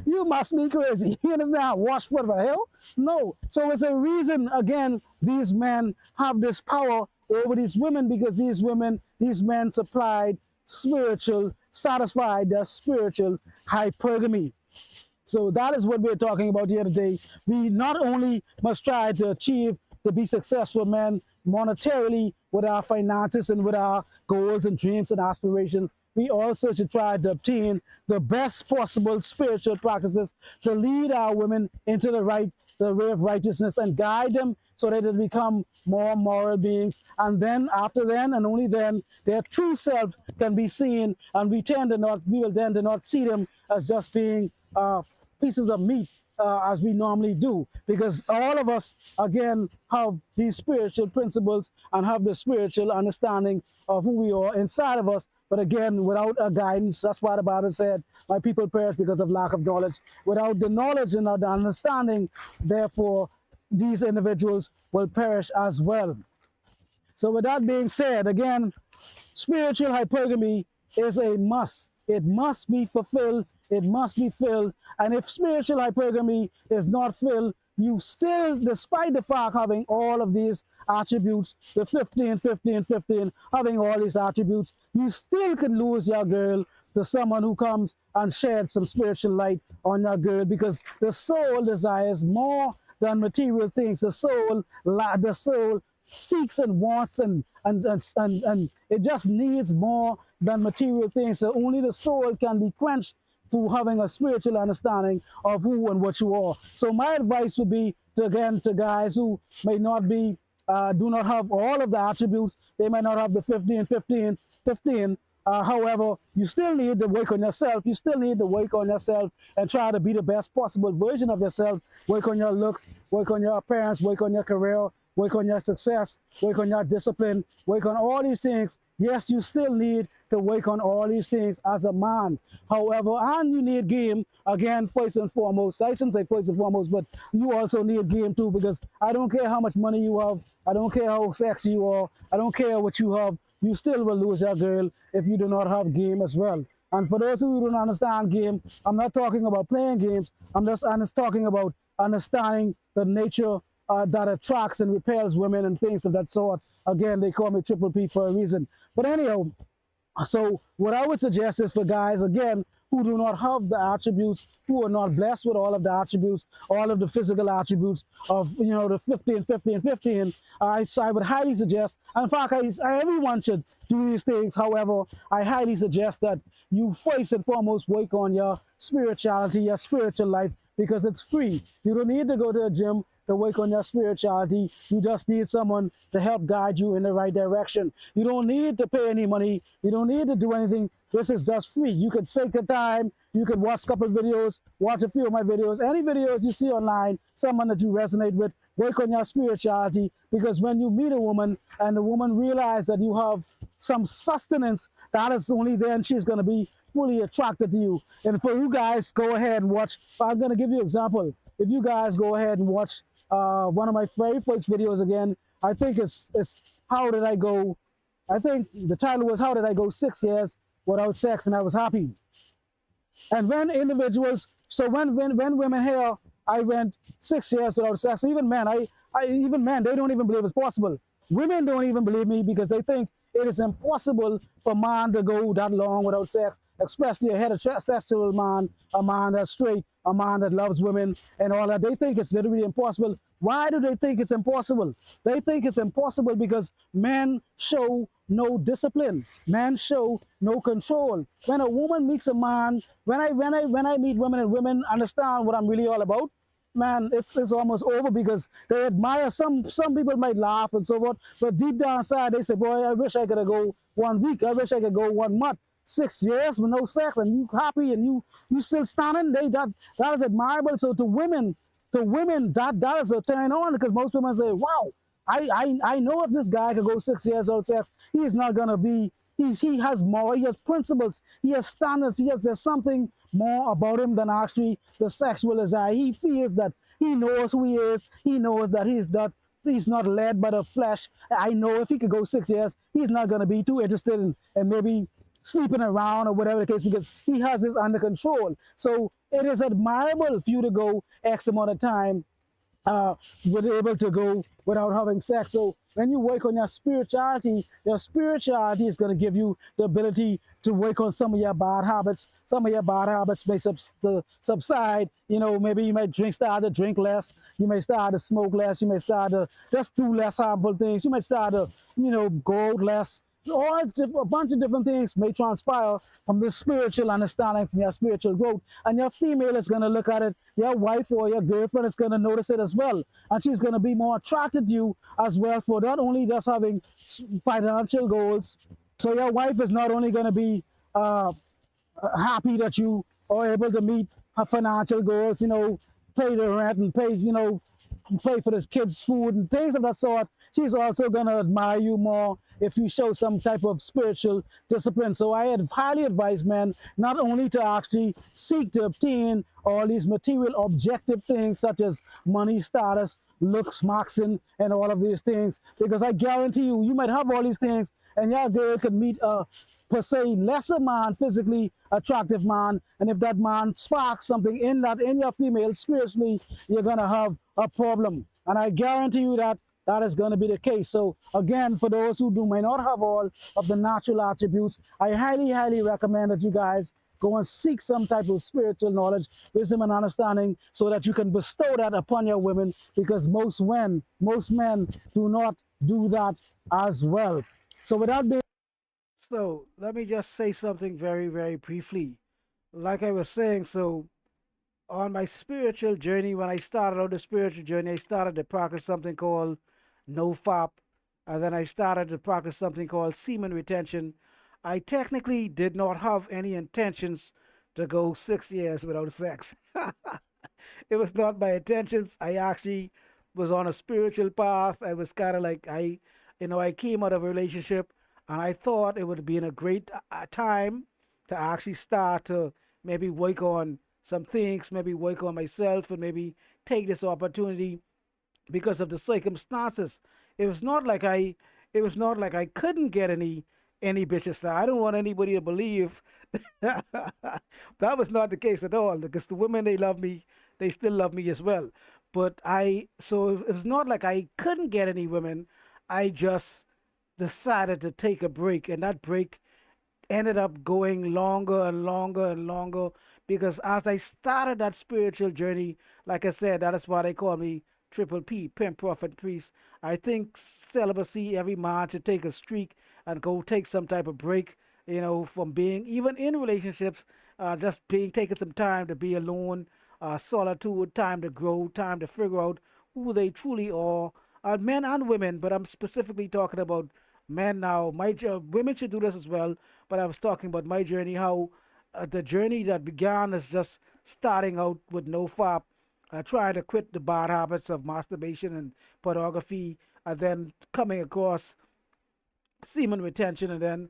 you must be crazy. You understand? Wash foot with her hair? No. So it's a reason, again, these men have this power over these women because these men satisfied their spiritual hypergamy. So that is what we're talking about here today. We not only must try to achieve to be successful men monetarily with our finances and with our goals and dreams and aspirations, we also should try to obtain the best possible spiritual practices to lead our women into the way of righteousness and guide them so that they become more moral beings. And then, after then, and only then, their true self can be seen, and we will tend to not see them as just being pieces of meat as we normally do, because all of us, again, have these spiritual principles and have the spiritual understanding of who we are inside of us. But again, without a guidance, that's why the Bible said, my people perish because of lack of knowledge. Without the knowledge and the understanding, therefore, these individuals will perish as well. So with that being said, again, spiritual hypergamy is a must. It must be fulfilled. It must be filled. And if spiritual hypergamy is not filled, you still, despite the fact having all of these attributes, the 15, 15, 15, having all these attributes, you still can lose your girl to someone who comes and sheds some spiritual light on your girl, because the soul desires more than material things. The soul seeks and wants and it just needs more than material things. So only the soul can be quenched through having a spiritual understanding of who and what you are. So my advice would be to guys who may not be, do not have all of the attributes. They may not have the 15, 15, 15. However, you still need to work on yourself. You still need to work on yourself and try to be the best possible version of yourself. Work on your looks, work on your appearance, work on your career, work on your success, work on your discipline, work on all these things. Yes, you still need to work on all these things as a man. However, and you need game, again, first and foremost. I shouldn't say first and foremost, but you also need game too, because I don't care how much money you have, I don't care how sexy you are, I don't care what you have, you still will lose your girl if you do not have game as well. And for those who don't understand game, I'm not talking about playing games, I'm just talking about understanding the nature that attracts and repels women and things of that sort. Again, they call me Triple P for a reason. But anyhow, so what I would suggest is for guys, again, who do not have the attributes, who are not blessed with all of the attributes, all of the physical attributes of, the 15, 15, 15, I would highly suggest, in fact, everyone should do these things. However, I highly suggest that you first and foremost work on your spirituality, your spiritual life, because it's free. You don't need to go to a gym to work on your spirituality. You just need someone to help guide you in the right direction. You don't need to pay any money. You don't need to do anything. This is just free. You could take the time. You could watch a couple of videos, watch a few of my videos, any videos you see online, someone that you resonate with, work on your spirituality, because when you meet a woman and the woman realizes that you have some sustenance, that is only then she's going to be fully attracted to you. And for you guys, go ahead and watch. I'm going to give you an example. If you guys go ahead and watch one of my very first videos again, I think it's How Did I Go? I think the title was How Did I Go 6 Years Without Sex and I Was Happy. And when women hear I went 6 years without sex, even men, even men, they don't even believe it's possible. Women don't even believe me because they think it is impossible for a man to go that long without sex, especially a heterosexual man, a man that's straight, a man that loves women and all that. They think it's literally impossible. Why do they think it's impossible? They think it's impossible because men show no discipline. Men show no control. When a woman meets a man, when I meet women and women understand what I'm really all about, man, it's almost over because they admire some people might laugh and so forth, but deep down inside they say, boy, I wish I could go 1 week, I wish I could go 1 month, 6 years with no sex, and you happy and you still standing. That is admirable. So to women that is a turn on, because most women say, wow, I know if this guy could go 6 years without sex, he's not gonna be. He has more. He has principles. He has standards. There's something more about him than actually the sexual desire. He feels that he knows who he is. He knows that he's not led by the flesh. I know if he could go 6 years, he's not going to be too interested in maybe sleeping around or whatever the case, because he has this under control. So it is admirable for you to go X amount of time were able to go without having sex. So when you work on your spirituality is going to give you the ability to work on some of your bad habits. Some of your bad habits may subside. Maybe you might start to drink less. You may start to smoke less. You may start to just do less harmful things. You might start to, go out less. A bunch of different things may transpire from this spiritual understanding, from your spiritual growth. And your female is going to look at it, your wife or your girlfriend is going to notice it as well. And she's going to be more attracted to you as well, for not only just having financial goals. So your wife is not only going to be happy that you are able to meet her financial goals, pay the rent and pay for the kids' food and things of that sort. She's also going to admire you more if you show some type of spiritual discipline. So I highly advise men not only to actually seek to obtain all these material objective things such as money, status, looks, marks, and all of these things, because I guarantee you might have all these things and your girl could meet a per se lesser man, physically attractive man, and if that man sparks something in your female spiritually, you're going to have a problem. And I guarantee you that is going to be the case. So again, for those who may not have all of the natural attributes, I highly, highly recommend that you guys go and seek some type of spiritual knowledge, wisdom, and understanding, so that you can bestow that upon your women, because most men do not do that as well. So without being So let me just say something very, very briefly. Like I was saying, so on my spiritual journey, when I started out the spiritual journey, I started to practice something called no fap, and then I started to practice something called semen retention. I technically did not have any intentions to go 6 years without sex. It was not my intentions. I actually was on a spiritual path. I was kind of like I came out of a relationship, and I thought it would be in a great time to actually start to maybe work on some things, maybe work on myself, and maybe take this opportunity because of the circumstances. It was not like I couldn't get any bitches. I don't want anybody to believe that was not the case at all. Because the women, they love me, they still love me as well. But it was not like I couldn't get any women. I just decided to take a break, and that break ended up going longer and longer and longer, because as I started that spiritual journey, like I said, that is why they call me Triple P, Pimp, Prophet, Priest. I think celibacy, every man should take a streak and go take some type of break, from being even in relationships, just being taking some time to be alone, solitude, time to grow, time to figure out who they truly are, men and women, but I'm specifically talking about men now. Women should do this as well, but I was talking about my journey, how the journey that began as just starting out with no fap, trying to quit the bad habits of masturbation and pornography, and then coming across semen retention, and then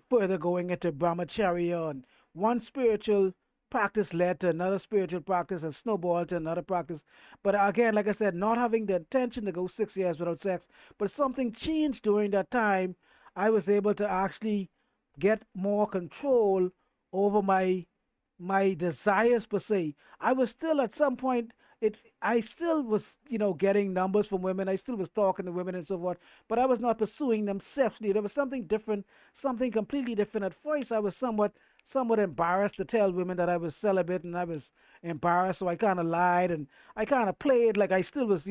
further going into brahmacharya, and one spiritual practice led to another spiritual practice and snowballed to another practice. But again, like I said, not having the intention to go 6 years without sex, but something changed during that time. I was able to actually get more control over my desires per se. I was still at some point, I still was, getting numbers from women. I still was talking to women and so forth, but I was not pursuing them sexually. There was something different, something completely different. At first I was somewhat embarrassed to tell women that I was celibate, and I was embarrassed, so I kind of lied, and I kind of played like I still was,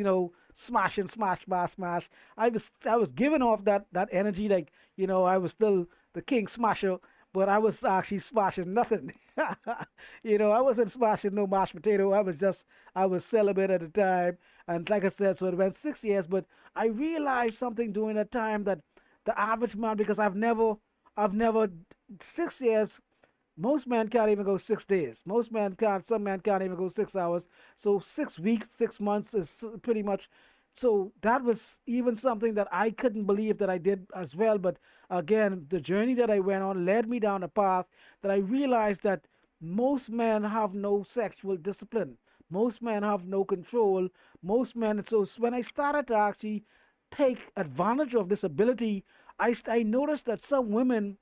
smashing, smash, smash, smash. I was giving off that energy, like, I was still the king smasher, but I was actually smashing nothing. I wasn't smashing no mashed potato. I was celibate at the time. And like I said, so it went 6 years, but I realized something during that time that the average man, because I've never, 6 years, most men can't even go 6 days. Most men can't, some men can't even go 6 hours. So 6 weeks, 6 months is pretty much. So that was even something that I couldn't believe that I did as well. But again, the journey that I went on led me down a path that I realized that most men have no sexual discipline. Most men have no control. Most men. So when I started to actually take advantage of this ability, I noticed that some women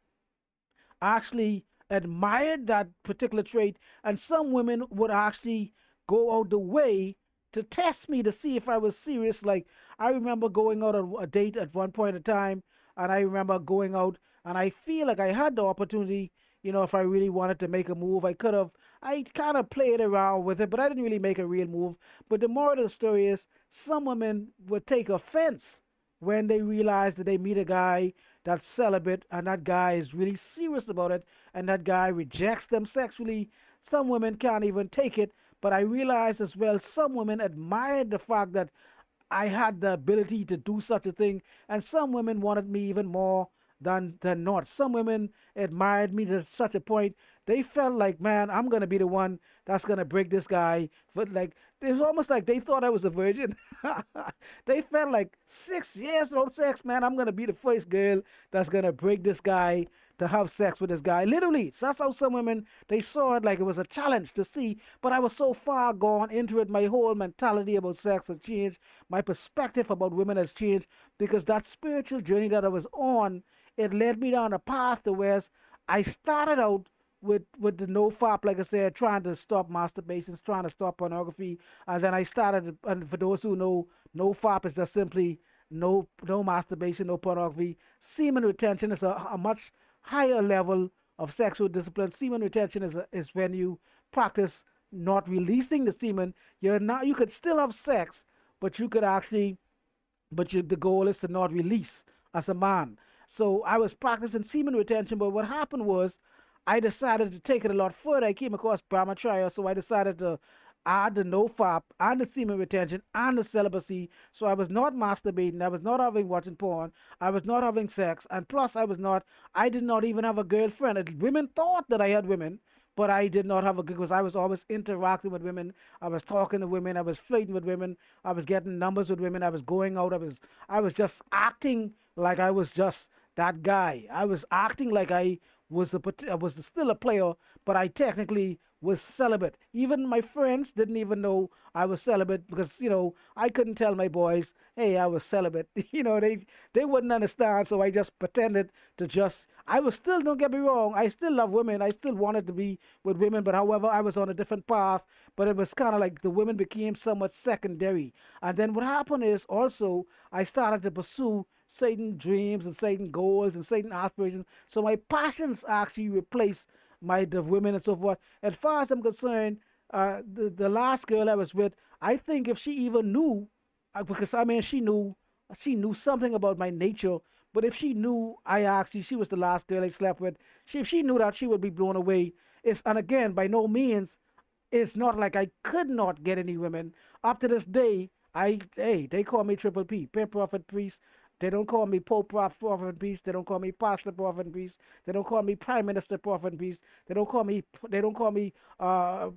actually admired that particular trait, and some women would actually go out the way to test me to see if I was serious. Like, I remember going out on a date at one point in time, and I remember going out, and I feel like I had the opportunity. If I really wanted to make a move, I could have. I kind of played around with it, but I didn't really make a real move. But the moral of the story is, some women would take offense when they realize that they meet a guy that's celibate and that guy is really serious about it and that guy rejects them sexually. Some women can't even take it, but I realize as well some women admired the fact that I had the ability to do such a thing, and some women wanted me even more than not. Some women admired me to such a point they felt like, man, I'm gonna be the one that's gonna break this guy. But like, it was almost like they thought I was a virgin. They felt like 6 years no sex, man. I'm gonna be the first girl that's gonna break this guy to have sex with this guy. Literally, so that's how some women they saw it like it was a challenge to see. But I was so far gone into it, my whole mentality about sex has changed. My perspective about women has changed because that spiritual journey that I was on, it led me down a path to where I started out with the no fap, like I said, trying to stop masturbation, trying to stop pornography, and then I started. And for those who know, no fap is just simply no masturbation, no pornography. Semen retention is a much higher level of sexual discipline. Semen retention is when you practice not releasing the semen. You could still have sex, but you could actually the goal is to not release as a man. So I was practicing semen retention, but what happened was I decided to take it a lot further. I came across brahmacharya, so I decided to add the no fap and the semen retention and the celibacy. So I was not masturbating, I was not having watching porn, I was not having sex, and plus I did not even have a girlfriend. Women thought that I had women, but I did not have a because I was always interacting with women. I was talking to women. I was flirting with women. I was getting numbers with women. I was going out. I was just acting like I was just that guy. I was acting like I was still a player, but I technically was celibate. Even my friends didn't even know I was celibate because I couldn't tell my boys, "Hey, I was celibate." They wouldn't understand, so I just pretended to just. I was still, don't get me wrong, I still love women. I still wanted to be with women, but however, I was on a different path. But it was kind of like the women became somewhat secondary. And then what happened is also I started to pursue certain dreams and certain goals and certain aspirations. So my passions actually replaced the women and so forth. As far as I'm concerned, the last girl I was with, I think if she even knew, because I mean she knew something about my nature. But if she knew she was the last girl I slept with, if she knew that, she would be blown away. And again, by no means, it's not like I could not get any women. Up to this day, they call me Triple P, Pimp Prophet Priest. They don't call me Pope Prophet and Priest. They don't call me Pastor Prophet and Priest. They don't call me Prime Minister Prophet and Priest. They don't call me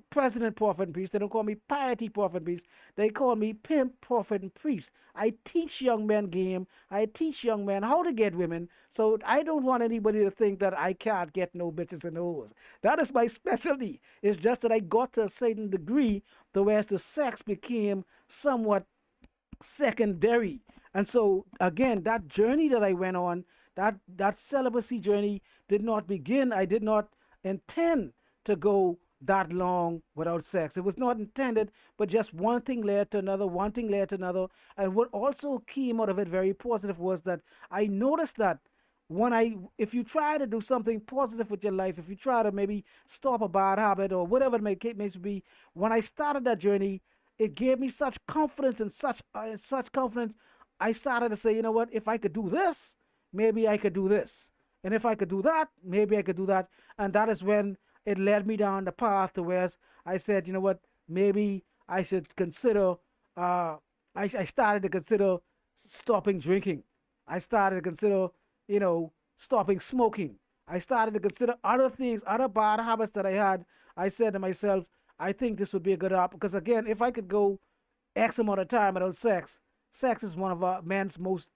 President Prophet and Priest. They don't call me Piety Prophet and Priest. They call me Pimp Prophet and Priest. I teach young men game. I teach young men how to get women. So I don't want anybody to think that I can't get no bitches and hoes. That is my specialty. It's just that I got to a certain degree to where the sex became somewhat secondary. And so again, that journey that I went on, that celibacy journey did not begin. I did not intend to go that long without sex. It was not intended, but just one thing led to another, one thing led to another. And what also came out of it very positive was that I noticed that if you try to do something positive with your life, if you try to maybe stop a bad habit or whatever it may be, when I started that journey, it gave me such confidence and such confidence. I started to say, you know what? If I could do this, maybe I could do this. And if I could do that, maybe I could do that. And that is when it led me down the path to where I said, you know what, maybe I should consider, uh, I started to consider stopping drinking. I started to consider, you know, stopping smoking. I started to consider other things, other bad habits that I had. I said to myself, I think this would be a good option. Because again, if I could go X amount of time without sex, sex is one of a man's most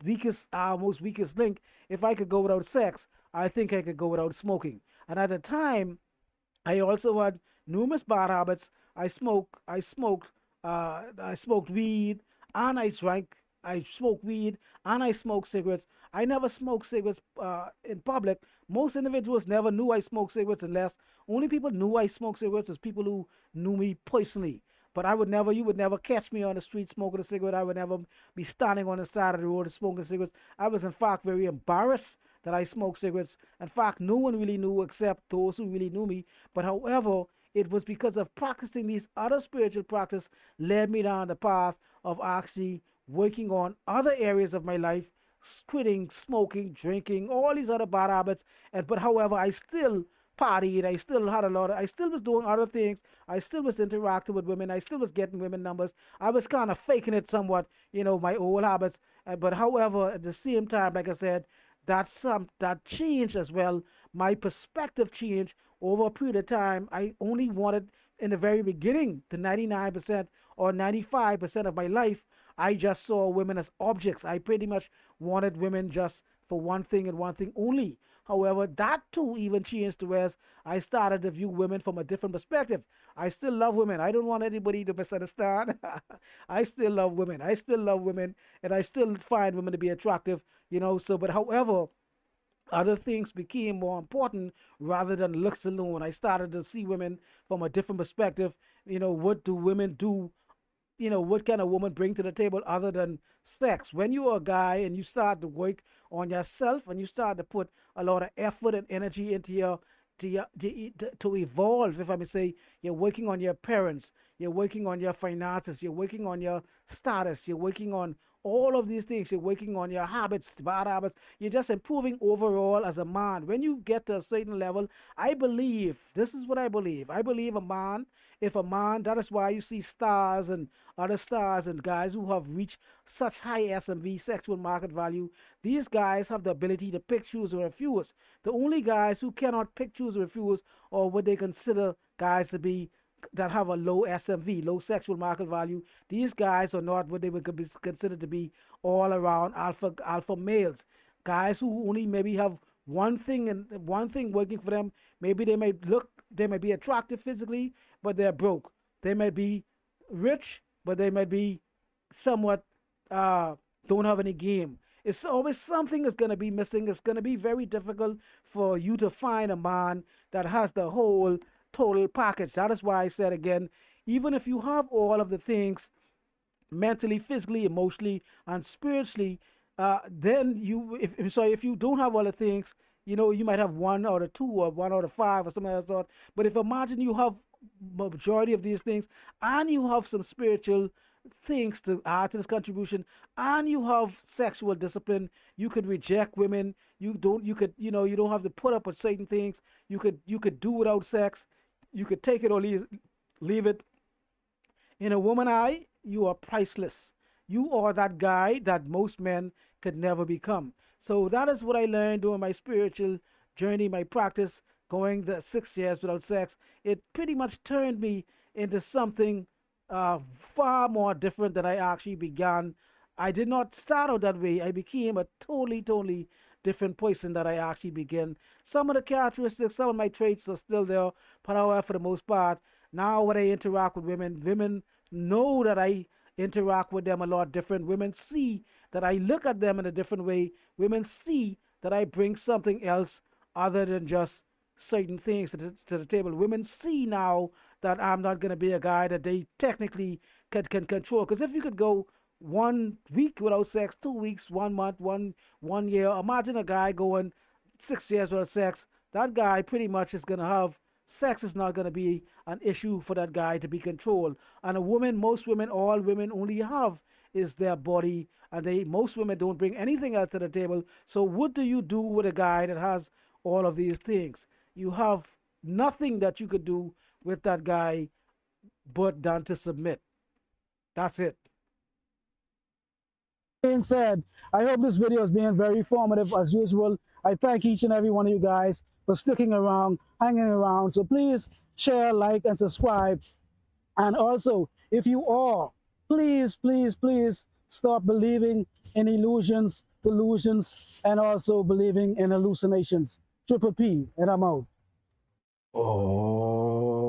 weakest link. If I could go without sex, I think I could go without smoking. And at the time, I also had numerous bad habits. I smoked weed, and I drank. I smoked weed, and I smoked cigarettes. I never smoked cigarettes in public. Most individuals never knew I smoked cigarettes unless only people knew I smoked cigarettes as people who knew me personally. But you would never catch me on the street smoking a cigarette. I would never be standing on the side of the road smoking cigarettes. I was, in fact, very embarrassed that I smoked cigarettes. In fact, no one really knew except those who really knew me. But however, it was because of practicing these other spiritual practice led me down the path of actually working on other areas of my life, quitting smoking, drinking, all these other bad habits. And but however, I still partied. I still had a lot of. I still was doing other things. I still was interacting with women. I still was getting women numbers. I was kind of faking it somewhat, my old habits. But however, at the same time, like I said, that changed as well. My perspective changed over a period of time. I only wanted in the very beginning, the 99% or 95% of my life, I just saw women as objects. I pretty much wanted women just for one thing and one thing only. However, that too even changed to where I started to view women from a different perspective. I still love women. I don't want anybody to misunderstand. I still love women. I still love women, and I still find women to be attractive. So, but however, other things became more important rather than looks alone. I started to see women from a different perspective. What do women do? What can a woman bring to the table other than sex? When you're a guy and you start to work on yourself and you start to put a lot of effort and energy into to evolve, if I may say, you're working on your parents, you're working on your finances, you're working on your status, you're working on all of these things, you're working on your habits, bad habits, you're just improving overall as a man. When you get to a certain level, I believe, this is what I believe. I believe if a man, that is why you see stars and other stars and guys who have reached such high SMV, sexual market value, these guys have the ability to pick, choose, and refuse. The only guys who cannot pick, choose, or refuse are what they consider guys to be that have a low SMV, low sexual market value. These guys are not what they would be considered to be all around alpha males. Guys who only maybe have one thing working for them. Maybe they may be attractive physically, but they're broke. They may be rich, but they might be somewhat uh, don't have any game. It's always something that's going to be missing. It's going to be very difficult for you to find a man that has the whole total package. That is why I said again, even if you have all of the things mentally, physically, emotionally, and spiritually, then if you don't have all the things, you might have one out of two or one out of five or something like that. But if imagine you have majority of these things and you have some spiritual things to add to this contribution and you have sexual discipline, you could reject women. You don't have to put up with certain things. You could do without sex. You could take it or leave it. In a woman eye, you are priceless. You are that guy that most men could never become. So that is what I learned during my spiritual journey, my practice, going the 6 years without sex. It pretty much turned me into something uh, far more different than I actually began. I did not start out that way. I became a totally, totally different person that I actually began. Some of the characteristics, some of my traits are still there, but however, for the most part, now when I interact with women, women know that I interact with them a lot different. Women see that I look at them in a different way. Women see that I bring something else other than just certain things to the table. Women see now that I'm not going to be a guy that they technically can control. Because if you could go 1 week without sex, 2 weeks, 1 month, one year, imagine a guy going 6 years without sex. That guy pretty much is going to have sex is not going to be an issue for that guy to be controlled. And a woman, most women, all women only have is their body, and most women don't bring anything else to the table. So what do you do with a guy that has all of these things? You have nothing that you could do with that guy but than to submit. That's it. Being said, I hope this video is being very informative as usual. I thank each and every one of you guys for sticking around, hanging around. So please share, like, and subscribe. And also, if you are, please, please, please stop believing in illusions, delusions, and also believing in hallucinations. Triple P, and I'm out. Oh.